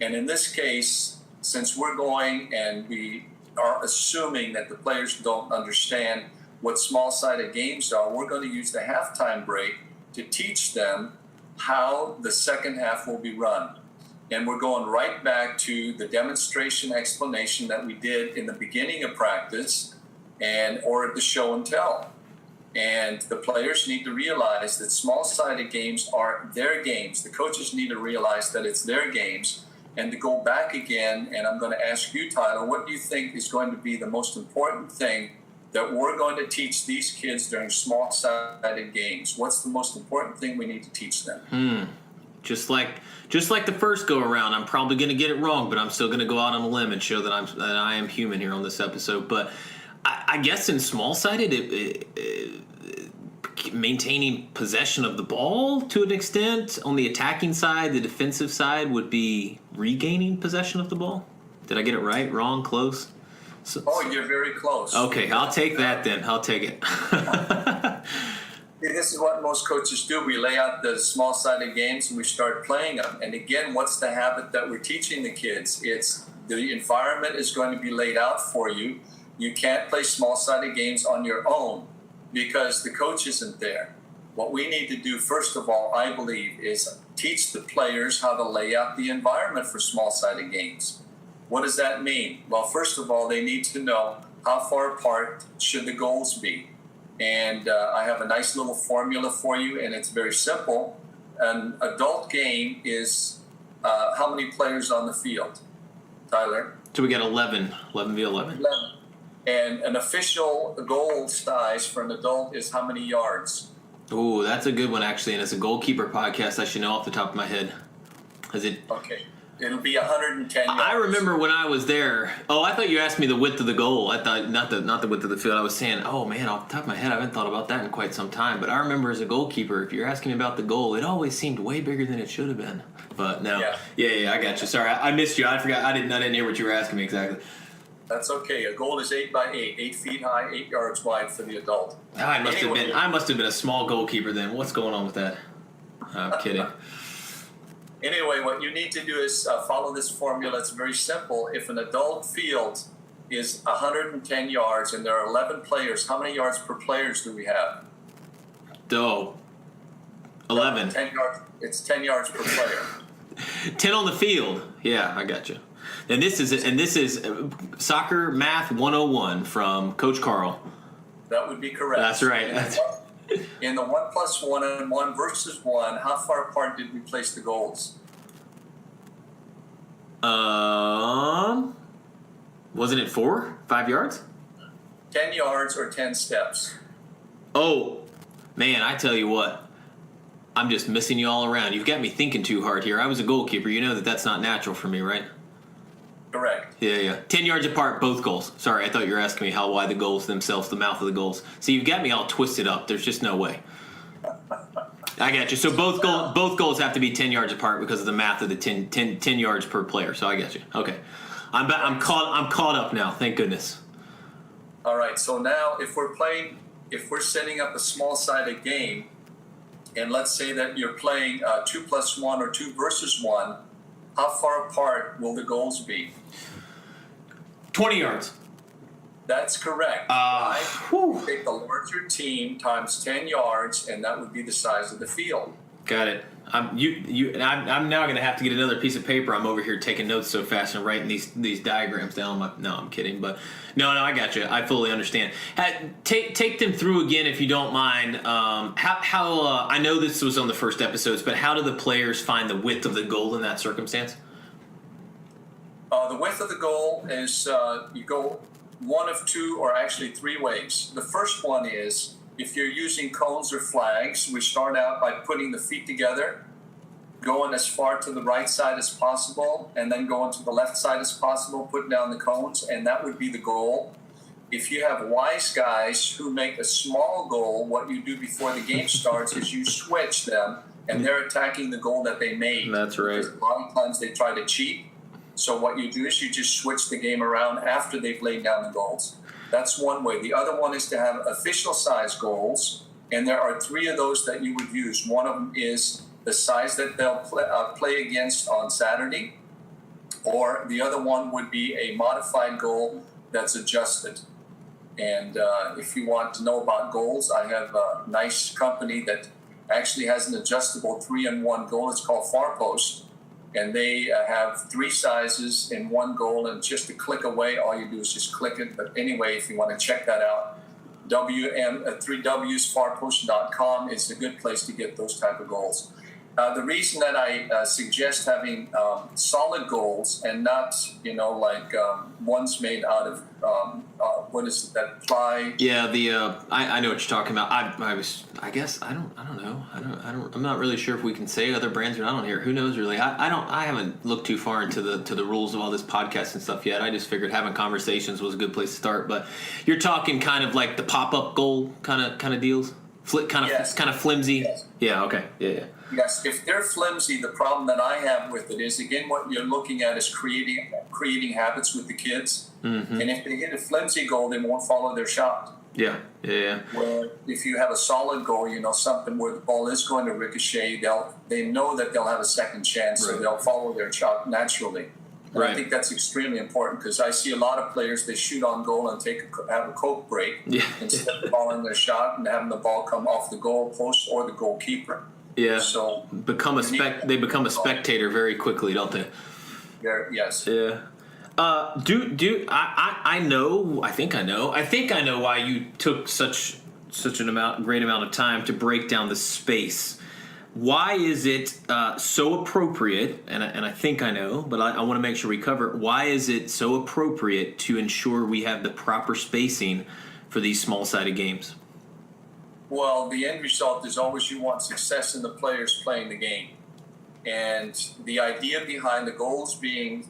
And in this case, since we're going and we are assuming that the players don't understand what small-sided games are, we're going to use the halftime break to teach them how the second half will be run. And we're going right back to the demonstration explanation that we did in the beginning of practice or the show and tell. And the players need to realize that small-sided games are their games. The coaches need to realize that it's their games. And to go back again, and I'm going to ask you, Tyler, what do you think is going to be the most important thing that we're going to teach these kids during small-sided games? What's the most important thing we need to teach them? Just like the first go around, I'm probably going to get it wrong, but I'm still going to go out on a limb and show that I am human here on this episode. But I guess in small-sided, maintaining possession of the ball to an extent on the attacking side, the defensive side would be regaining possession of the ball. Did I get it right? Wrong? Close? You're very close. Okay, I'll take that then. I'll take it. This is what most coaches do. We lay out the small-sided games and we start playing them. And again, what's the habit that we're teaching the kids? It's the environment is going to be laid out for you. You can't play small-sided games on your own because the coach isn't there. What we need to do, first of all, I believe, is teach the players how to lay out the environment for small-sided games. What does that mean? Well, first of all, they need to know how far apart should the goals be. And I have a nice little formula for you, and it's very simple. An adult game is how many players on the field, Tyler? So we got 11 v 11. 11. And an official goal size for an adult is how many yards? Ooh, that's a good one, actually. And as a goalkeeper podcast, I should know off the top of my head. Okay. It'll be 110 yards. I remember when I was there. Oh, I thought you asked me the width of the goal. I thought not the width of the field. I was saying, oh man, off the top of my head, I haven't thought about that in quite some time. But I remember as a goalkeeper, if you're asking me about the goal, it always seemed way bigger than it should have been. But no, yeah, I got you. Sorry, I missed you. I forgot. I didn't hear what you were asking me exactly. That's okay. A goal is 8 by 8, 8 feet high, 8 yards wide for the adult. I must have been a small goalkeeper then. What's going on with that? I'm kidding. Anyway, what you need to do is follow this formula. It's very simple. If an adult field is 110 yards and there are 11 players, how many yards per players do we have? 11. 10 yards. It's 10 yards per player. 10 on the field. Yeah, I got you. And this is Soccer Math 101 from Coach Karl. That would be correct. That's right. In the 1+1 and 1 versus 1, how far apart did we place the goals? Wasn't it 5 yards? 10 yards or 10 steps. Oh, man, I tell you what. I'm just missing you all around. You've got me thinking too hard here. I was a goalkeeper. You know that's not natural for me, right? Correct. Yeah. 10 yards apart, both goals. Sorry, I thought you were asking me how wide the goals themselves, the mouth of the goals. See, you've got me all twisted up. There's just no way. I got you. So both goals have to be 10 yards apart because of the math of the 10 yards per player. So I got you. Okay. I'm caught up now. Thank goodness. All right. So now if we're setting up a small-sided game, and let's say that you're playing 2+1 or 2 versus 1, how far apart will the goals be? 20 yards. That's correct. Take the larger team times 10 yards, and that would be the size of the field. Got it. I'm now going to have to get another piece of paper. I'm over here taking notes so fast and writing these diagrams down. No, I'm kidding. But no, I got you. I fully understand. Take them through again, if you don't mind. How I know this was on the first episodes, but how do the players find the width of the goal in that circumstance? The width of the goal is you go one of 2 or actually 3 ways. The first one is, if you're using cones or flags, we start out by putting the feet together, going as far to the right side as possible, and then going to the left side as possible, putting down the cones, and that would be the goal. If you have wise guys who make a small goal, what you do before the game starts is you switch them, and they're attacking the goal that they made. That's right. Because a lot of times they try to cheat. So what you do is you just switch the game around after they've laid down the goals. That's one way. The other one is to have official size goals, and there are 3 of those that you would use. One of them is the size that they'll play against on Saturday, or the other one would be a modified goal that's adjusted. And if you want to know about goals, I have a nice company that actually has an adjustable 3-in-1 goal. It's called Far Post. And they have 3 sizes in one goal, and just to click away, all you do is just click it. But anyway, if you want to check that out, 3wsfarpost.com is a good place to get those type of goals. The reason that I suggest having solid goals and not, like ones made out of what is it, that ply? Yeah, I know what you're talking about. I guess I don't know. I'm not really sure if we can say other brands or not on here. Who knows really? I haven't looked too far into the rules of all this podcast and stuff yet. I just figured having conversations was a good place to start. But you're talking kind of like the pop-up goal kind of deals, kind of flimsy. Yes. Yeah. Okay. Yeah. Yes, if they're flimsy, the problem that I have with it is, again, what you're looking at is creating habits with the kids. Mm-hmm. And if they hit a flimsy goal, they won't follow their shot. Yeah. Where if you have a solid goal, something where the ball is going to ricochet, they know that they'll have a second chance, so they'll follow their shot naturally. And I think that's extremely important, because I see a lot of players, they shoot on goal and have a Coke break instead of following their shot and having the ball come off the goal post or the goalkeeper. Yeah. So they become a spectator very quickly, don't they? Yes. Yeah. I think I know why you took such a great amount of time to break down the space. Why is it so appropriate? And I think I know, but I want to make sure we cover it. Why is it so appropriate to ensure we have the proper spacing for these small-sided games? Well, the end result is always you want success in the players playing the game. And the idea behind the goals being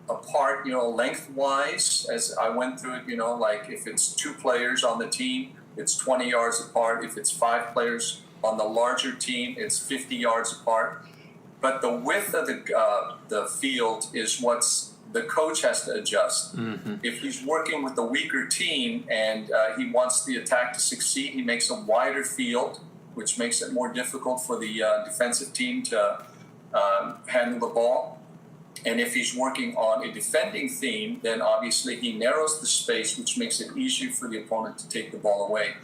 apart, lengthwise, as I went through it, like if it's 2 players on the team, it's 20 yards apart. If it's 5 players on the larger team, it's 50 yards apart. But the width of the field is what's the coach has to adjust. Mm-hmm. If he's working with a weaker team and he wants the attack to succeed, he makes a wider field, which makes it more difficult for the defensive team to handle the ball. And if he's working on a defending theme, then obviously he narrows the space, which makes it easier for the opponent to take the ball away.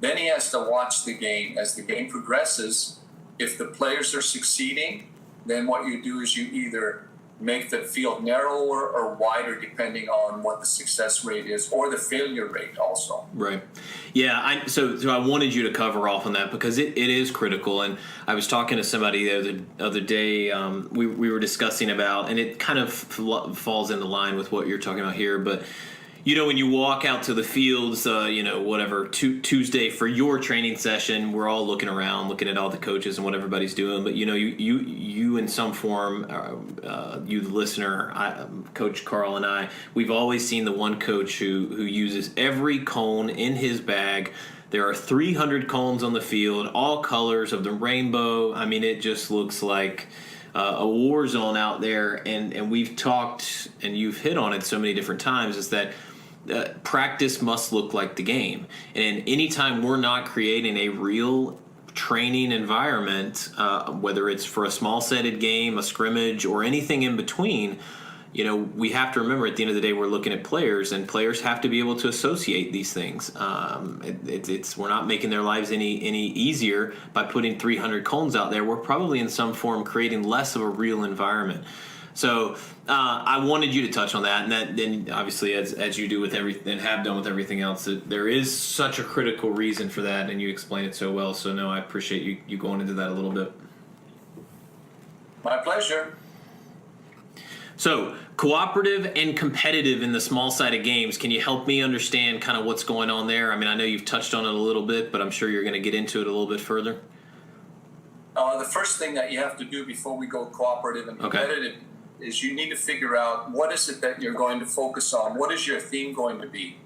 Then he has to watch the game. As the game progresses, if the players are succeeding, then what you do is you either make the field narrower or wider depending on what the success rate is, or the failure rate also. Right. Yeah. So I wanted you to cover off on that, because it is critical. And I was talking to somebody the other day. We were discussing about, and it kind of falls into line with what you're talking about here, but when you walk out to the fields, Tuesday for your training session, we're all looking around, looking at all the coaches and what everybody's doing. But you in some form, you the listener, Coach Karl and I, we've always seen the one coach who uses every cone in his bag. There are 300 cones on the field, all colors of the rainbow. I mean, it just looks like a war zone out there. And we've talked, and you've hit on it so many different times, is that practice must look like the game. And anytime we're not creating a real training environment, whether it's for a small-sided game, a scrimmage, or anything in between, we have to remember at the end of the day we're looking at players, and players have to be able to associate these things. We're not making their lives any easier by putting 300 cones out there. We're probably in some form creating less of a real environment. So I wanted you to touch on that, and then obviously as you do with everything and have done with everything else, that there is such a critical reason for that, and you explain it so well. So no, I appreciate you going into that a little bit. My pleasure. So cooperative and competitive in the small-sided games. Can you help me understand kind of what's going on there? I mean, I know you've touched on it a little bit, but I'm sure you're going to get into it a little bit further. The first thing that you have to do before we go cooperative and competitive is you need to figure out what is it that you're going to focus on. What is your theme going to be?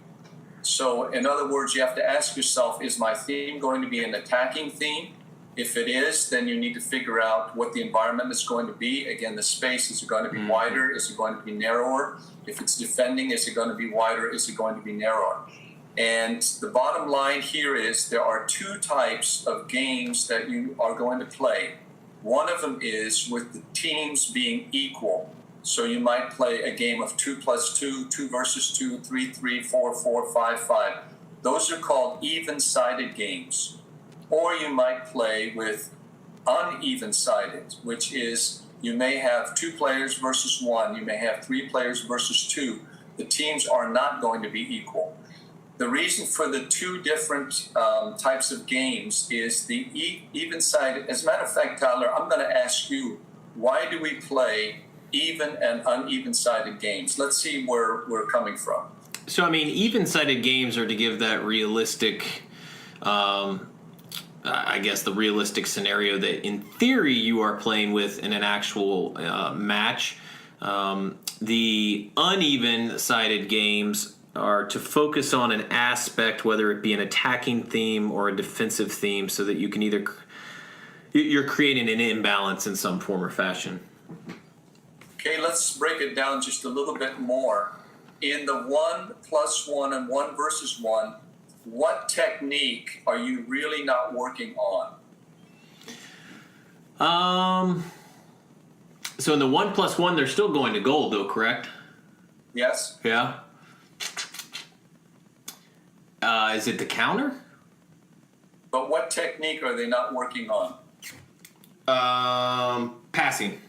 So in other words, you have to ask yourself, is my theme going to be an attacking theme, If it is, then you need to figure out what the environment is going to be. Again, the space, is it going to be wider? Is it going to be narrower? If it's defending, is it going to be wider? Is it going to be narrower? And the bottom line here is there are two types of games that you are going to play. One of them is with the teams being equal. So you might play a game of 2 plus 2, 2 versus 2, 3, 3, 4, 4, 5, 5. Those are called even-sided games. Or you might play with uneven-sided, which is you may have 2 players versus 1. You may have 3 players versus 2. The teams are not going to be equal. The reason for the two different types of games is the even-sided. As a matter of fact, Tyler, I'm going to ask you, why do we play even and uneven-sided games? Let's see where we're coming from. So, I mean, even-sided games are to give that realistic, I guess, the realistic scenario that in theory you are playing with in an actual match. The uneven-sided games are to focus on an aspect, whether it be an attacking theme or a defensive theme, so that you can you're creating an imbalance in some form or fashion. Okay, let's break it down just a little bit more. In the 1 plus 1 and 1 versus 1, what technique are you really not working on? So in the 1 plus 1, they're still going to goal, though, correct? Yes? Yeah. Is it the counter? But what technique are they not working on? Passing.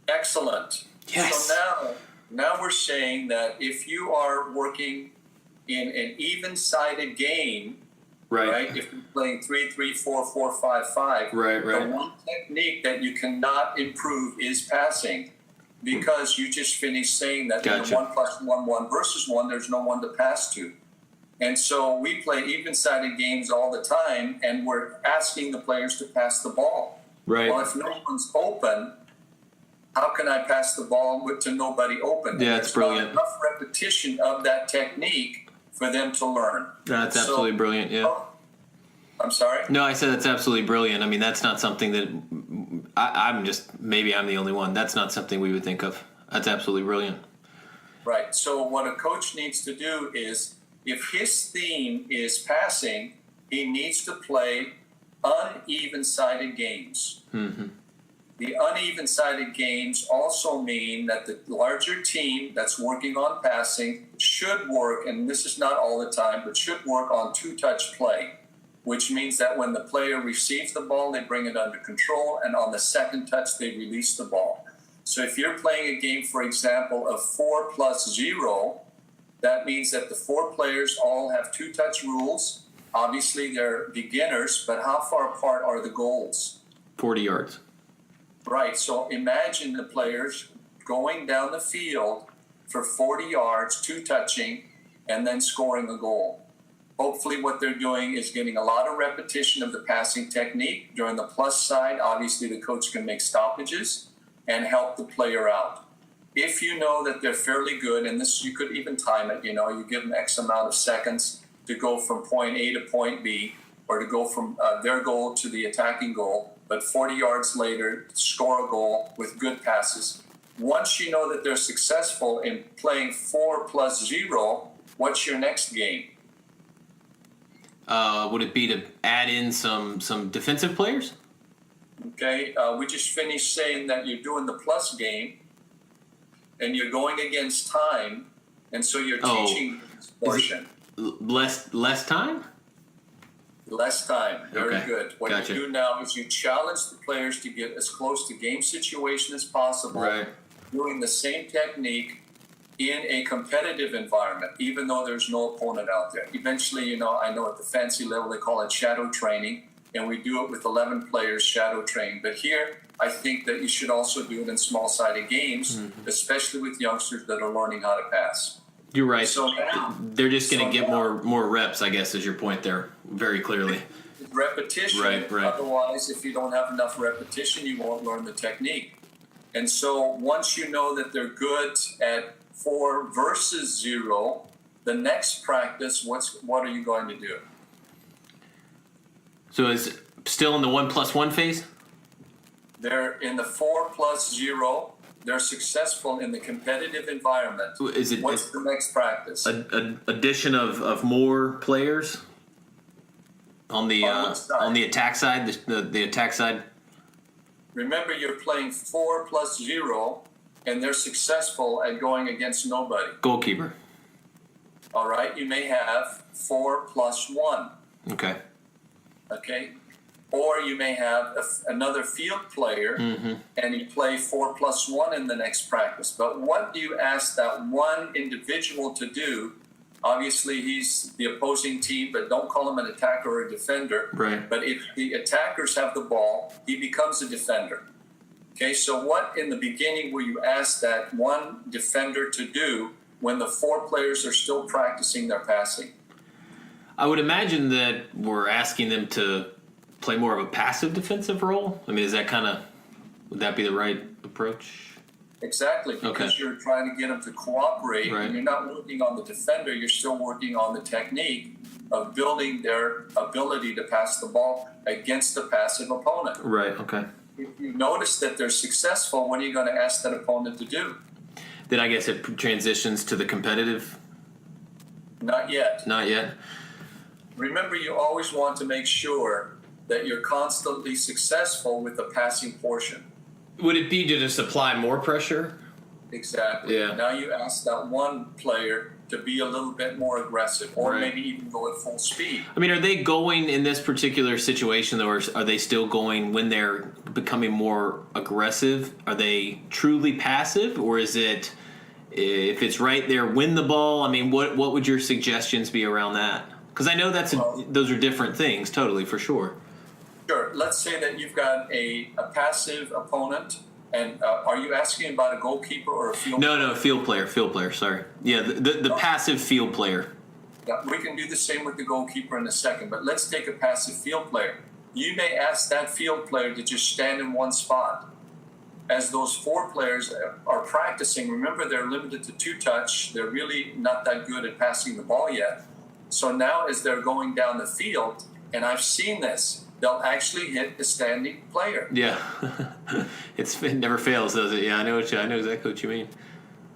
Excellent. Yes. So now we're saying that if you are working in an even-sided game, right? If you're playing 3, 3, 4, 4, 5, 5, right. The one technique that you cannot improve is passing, because you just finished saying that in the 1 plus 1, 1 versus 1, there's no one to pass to. And so we play even-sided games all the time, and we're asking the players to pass the ball. Right. Well, if no one's open, how can I pass the ball to nobody open? Yeah, it's brilliant. Not enough repetition of that technique for them to learn. That's absolutely brilliant, yeah. I'm sorry? No, I said that's absolutely brilliant. I mean, that's not something that maybe I'm the only one. That's not something we would think of. That's absolutely brilliant. Right. So what a coach needs to do is, if his theme is passing, he needs to play uneven-sided games. Mm-hmm. The uneven-sided games also mean that the larger team that's working on passing should work, and this is not all the time, but should work on two-touch play, which means that when the player receives the ball, they bring it under control, and on the second touch, they release the ball. So if you're playing a game, for example, of 4 plus 0, that means that the 4 players all have two-touch rules. Obviously, they're beginners, but how far apart are the goals? 40 yards. Right. So imagine the players going down the field for 40 yards, two-touching, and then scoring a goal. Hopefully what they're doing is getting a lot of repetition of the passing technique. During the plus side, obviously the coach can make stoppages and help the player out. If you know that they're fairly good, and this, you could even time it, you give them X amount of seconds to go from point A to point B, or to go from their goal to the attacking goal, but 40 yards later, score a goal with good passes. Once you know that they're successful in playing 4 plus 0, what's your next game? Would it be to add in some defensive players? Okay, we just finished saying that you're doing the plus game, and you're going against time, and so you're teaching this portion. Less time? Less time. Very good. What Gotcha. you do now is you challenge the players to get as close to game situation as possible, doing the same technique in a competitive environment, even though there's no opponent out there. Eventually, I know at the fancy level they call it shadow training, and we do it with 11 players shadow train. But here, I think that you should also do it in small-sided games, especially with youngsters that are learning how to pass. You're right. So now, they're just going to get more reps, I guess, is your point there, very clearly. Repetition. Right. Otherwise, if you don't have enough repetition, you won't learn the technique. And so once you know that they're good at 4 versus 0, the next practice, what are you going to do? So is Still in the 1+1 phase? They're in the 4+0. They're successful in the competitive environment. Is it What's the next practice? addition of more players on the attack side? The attack side. Remember, you're playing 4+0, and they're successful at going against nobody. Goalkeeper. All right, you may have 4+1. Okay. Okay, or you may have another field player, and you play 4+1 in the next practice. But what do you ask that one individual to do? Obviously, he's the opposing team, but don't call him an attacker or a defender. Right. But if the attackers have the ball, he becomes a defender. Okay, so what in the beginning will you ask that one defender to do when the 4 players are still practicing their passing? I would imagine that we're asking them to play more of a passive defensive role. I mean, would that be the right approach? Exactly, because you're trying to get them to cooperate, Right. and you're not working on the defender, you're still working on the technique of building their ability to pass the ball against a passive opponent. Right, okay. If you notice that they're successful, what are you going to ask that opponent to do? Then I guess it transitions to the competitive. Not yet. Not yet. Remember, you always want to make sure that you're constantly successful with the passing portion. Would it be to just apply more pressure? Exactly. Yeah. Now you ask that one player to be a little bit more aggressive, or Right. maybe even go at full speed. I mean, are they going in this particular situation, though, or are they still going when they're becoming more aggressive? Are they truly passive, or is it, if it's right there, win the ball? I mean, what would your suggestions be around that? Because I know those are different things, totally, for sure. Sure. Let's say that you've got a passive opponent, and are you asking about a goalkeeper or a field player? No, field player, sorry. Yeah, the passive field player. Yeah, we can do the same with the goalkeeper in a second, but let's take a passive field player. You may ask that field player to just stand in one spot. As those 4 players are practicing, remember they're limited to 2-touch. They're really not that good at passing the ball yet. So now as they're going down the field, and I've seen this, they'll actually hit the standing player. Yeah, it never fails, does it? Yeah, I know exactly what you mean.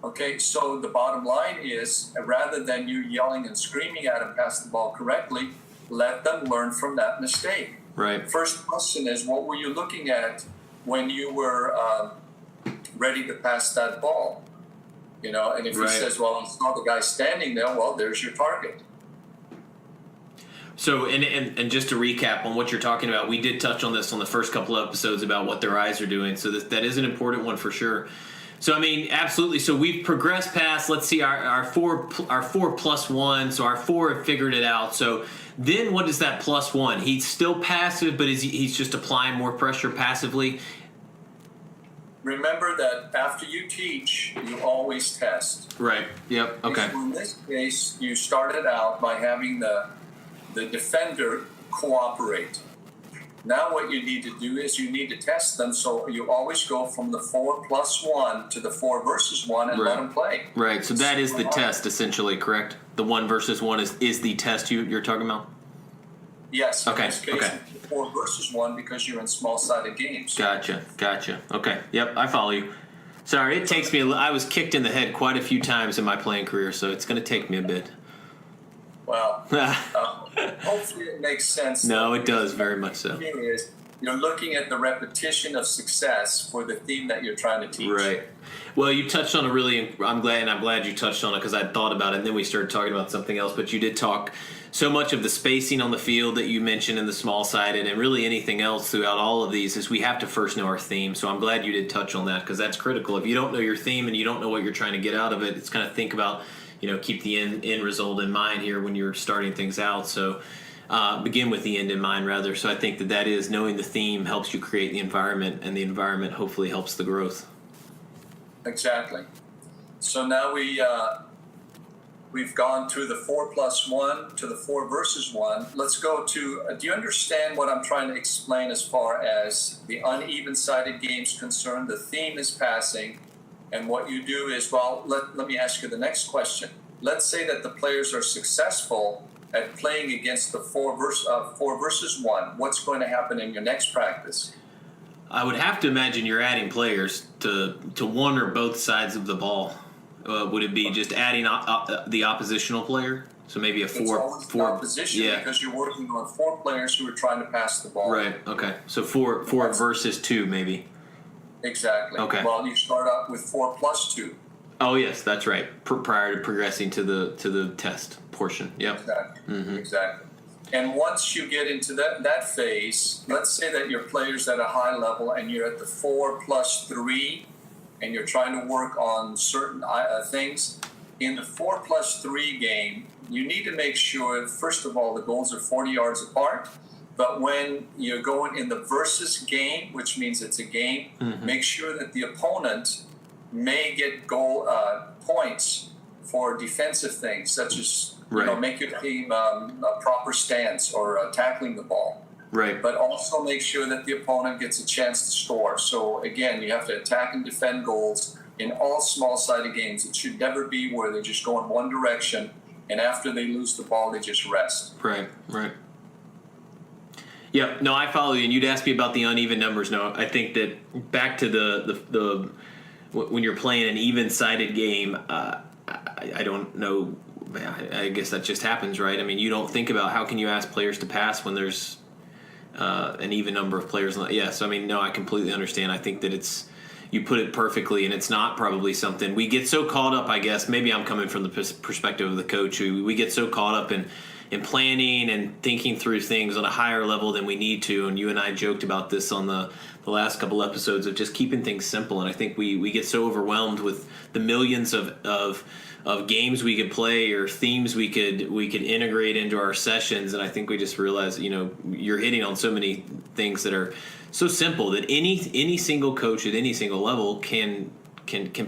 Okay, so the bottom line is, rather than you yelling and screaming at them pass the ball correctly, let them learn from that mistake. Right. First question is, what were you looking at when you were ready to pass that ball? You know, and if Right. he says, well, I saw the guy standing there, well, there's your target. So, and just to recap on what you're talking about, we did touch on this on the first couple of episodes about what their eyes are doing. So that is an important one for sure. So, I mean, absolutely. So we've progressed past, let's see, our 4+1. So our 4 have figured it out. So then what is that +1? He's still passive, but he's just applying more pressure passively. Remember that after you teach, you always test. Right. Yep. Okay. So in this case, you started out by having the defender cooperate. Now what you need to do is you need to test them, so you always go from the 4+1 to the 4 versus 1 and let them play. Right, so that is the test, essentially, correct? The 1 versus 1 is the test you're talking about? Yes. Okay, In this case, okay. 4 versus 1 because you're in small-sided games. Gotcha. Okay, yep, I follow you. Sorry, it takes me I was kicked in the head quite a few times in my playing career, so it's going to take me a bit. Well, hopefully it makes sense. No, it does, very much so. The thing is, you're looking at the repetition of success for the theme that you're trying to teach. Right. Well, you touched on I'm glad you touched on it because I thought about it and then we started talking about something else, but you did talk so much of the spacing on the field that you mentioned in the small sided and really anything else throughout all of these is we have to first know our theme. So I'm glad you did touch on that because that's critical. If you don't know your theme and you don't know what you're trying to get out of it, it's kind of think about, keep the end result in mind here when you're starting things out. So begin with the end in mind, rather. So I think that is knowing the theme helps you create the environment, and the environment hopefully helps the growth. Exactly. So now we've gone through the 4+1 to the 4 versus 1. Let's go to, do you understand what I'm trying to explain as far as the uneven-sided games concerned? The theme is passing, and what you do is, well, let me ask you the next question. Let's say that the players are successful at playing against the 4 versus 1, what's going to happen in your next practice? I would have to imagine you're adding players to one or both sides of the ball. Would it be just adding the oppositional player? So maybe a four position, yeah. Because you're working on 4 players who are trying to pass the ball. Right. Okay. So four versus 2 maybe. Exactly. Okay. Well, you start out with 4 plus 2. Oh yes, that's right. Prior to progressing to the test portion. Yep. Exactly. Mm-hmm. Exactly. And once you get into that phase, let's say that your player's at a high level and you're at the 4 plus 3, and you're trying to work on certain things. In the 4 plus 3 game, you need to make sure, first of all, the goals are 40 yards apart. But when you're going in the versus game, which means it's a game, make sure that the opponent may get goal points for defensive things, such as make your team a proper stance or tackling the ball. Right. But also make sure that the opponent gets a chance to score. So again, you have to attack and defend goals in all small-sided games. It should never be where they just go in one direction, and after they lose the ball, they just rest. Right. Yeah, no, I follow you. And you'd ask me about the uneven numbers. No, I think that back to the when you're playing an even-sided game, I don't know. I guess that just happens, right? I mean, you don't think about how can you ask players to pass when there's an even number of players. Yes, I mean, no, I completely understand. I think that you put it perfectly, and it's not probably something we get so caught up. I guess maybe I'm coming from the perspective of the coach, who we get so caught up in planning and thinking through things on a higher level than we need to. And you and I joked about this on the last couple episodes of just keeping things simple. And I think we get so overwhelmed with the millions of games we could play or themes we could integrate into our sessions, and I think we just realize, you're hitting on so many things that are so simple that any single coach at any single level can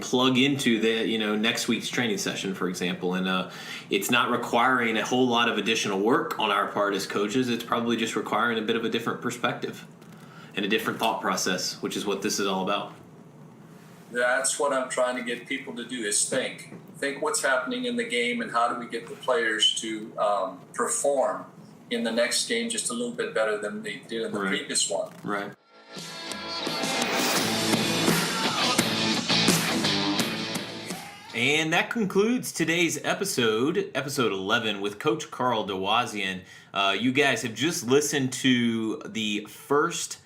plug into the next week's training session, for example, and it's not requiring a whole lot of additional work on our part as coaches. It's probably just requiring a bit of a different perspective and a different thought process, which is what this is all about. That's what I'm trying to get people to do, is think what's happening in the game and how do we get the players to perform in the next game just a little bit better than they did in the previous one. Right. And that concludes today's episode 11 with Coach Karl Dewazien. You guys have just listened to the first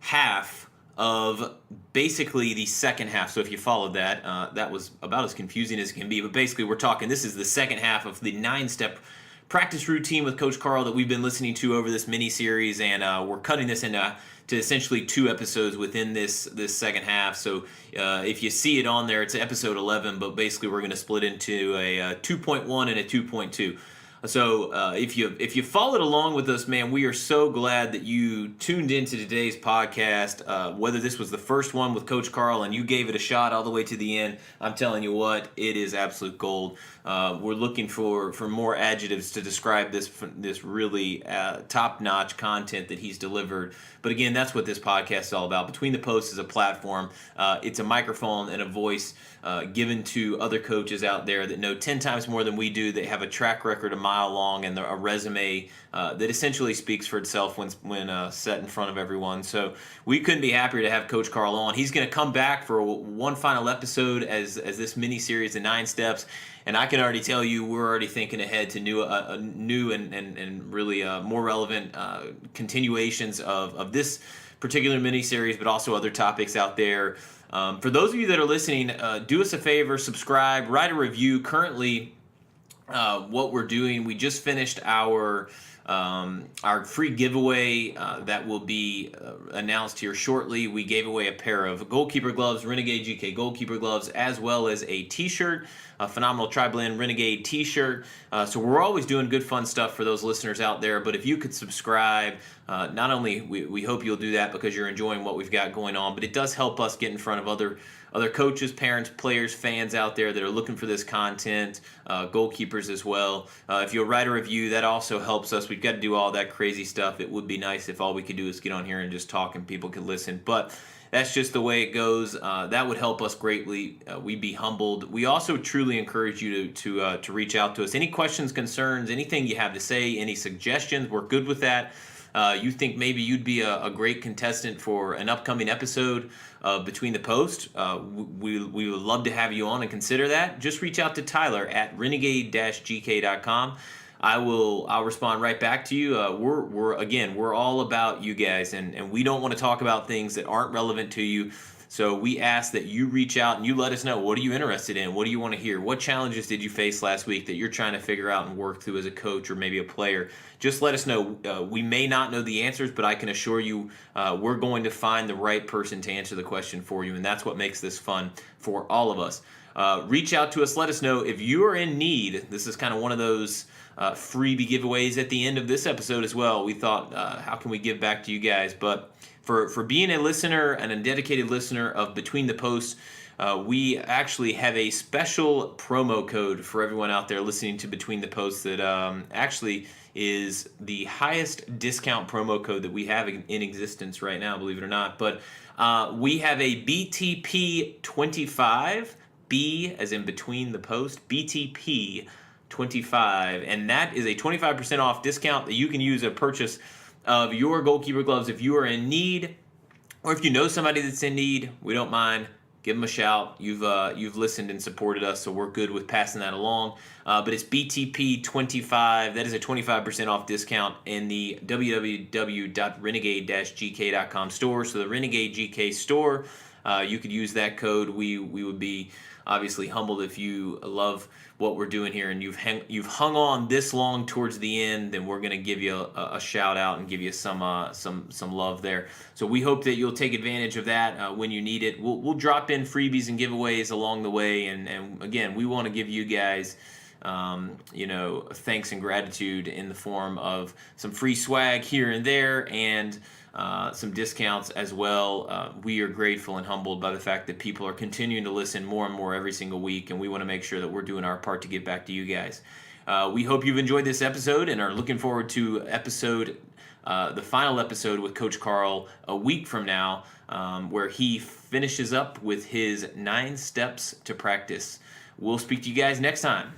half of basically the second half. So if you followed that, that was about as confusing as it can be. But basically, this is the second half of the 9-step practice routine with Coach Karl that we've been listening to over this mini-series. And we're cutting this into essentially 2 episodes within this second half. So if you see it on there, it's episode 11. But basically, we're going to split into a 2.1 and a 2.2. So if you followed along with us, man, we are so glad that you tuned into today's podcast. Whether this was the first one with Coach Karl and you gave it a shot all the way to the end, I'm telling you what, it is absolute gold. We're looking for more adjectives to describe this really top-notch content that he's delivered. But again, that's what this podcast is all about. Between the Posts is a platform. It's a microphone and a voice given to other coaches out there that know 10 times more than we do, that have a track record a mile long and a resume that essentially speaks for itself when set in front of everyone. So we couldn't be happier to have Coach Karl on. He's going to come back for one final episode as this mini-series, the 9 steps. And I can already tell you, we're already thinking ahead to new and really more relevant continuations of this particular mini-series, but also other topics out there. For those of you that are listening, do us a favor, subscribe, write a review. Currently, what we're doing, we just finished our free giveaway that will be announced here shortly. We gave away a pair of goalkeeper gloves, Renegade GK goalkeeper gloves, as well as a t-shirt, a phenomenal Tri-Blend Renegade t-shirt. So we're always doing good, fun stuff for those listeners out there. But if you could subscribe, not only we hope you'll do that because you're enjoying what we've got going on, but it does help us get in front of other coaches, parents, players, fans out there that are looking for this content, goalkeepers as well. If you'll write a review, that also helps us We've got to do all that crazy stuff. It would be nice if all we could do is get on here and just talk and people could listen. But that's just the way it goes. That would help us greatly. We'd be humbled. We also truly encourage you to reach out to us. Any questions, concerns, anything you have to say, any suggestions, we're good with that. You think maybe you'd be a great contestant for an upcoming episode of Between the Post, we would love to have you on and consider that. Just reach out to Tyler at renegade-gk.com. I'll respond right back to you. We're all about you guys, and we don't want to talk about things that aren't relevant to you. So we ask that you reach out and you let us know, what are you interested in? What do you want to hear? What challenges did you face last week that you're trying to figure out and work through as a coach or maybe a player? Just let us know. We may not know the answers, but I can assure you we're going to find the right person to answer the question for you, and that's what makes this fun for all of us. Reach out to us. Let us know if you are in need. This is kind of one of those freebie giveaways at the end of this episode as well. We thought, how can we give back to you guys? But for being a listener and a dedicated listener of Between the Posts, we actually have a special promo code for everyone out there listening to Between the Posts that actually is the highest discount promo code that we have in existence right now, believe it or not. But we have a BTP25, B as in Between the Post, BTP 25, and that is a 25% off discount that you can use at purchase of your goalkeeper gloves. If you are in need, or if you know somebody that's in need, we don't mind. Give them a shout. You've listened and supported us, so we're good with passing that along. But it's BTP 25. That is a 25% off discount in the www.renegade-gk.com store. So the Renegade GK store, you could use that code. We would be obviously humbled if you love what we're doing here and you've hung on this long towards the end. Then we're going to give you a shout out and give you some love there. So we hope that you'll take advantage of that when you need it. We'll drop in freebies and giveaways along the way, and again, we want to give you guys thanks and gratitude in the form of some free swag here and there, and some discounts as well. We are grateful and humbled by the fact that people are continuing to listen more and more every single week, and we want to make sure that we're doing our part to give back to you guys. We hope you've enjoyed this episode and are looking forward to the final episode with Coach Karl a week from now, where he finishes up with his 9 steps to practice. We'll speak to you guys next time.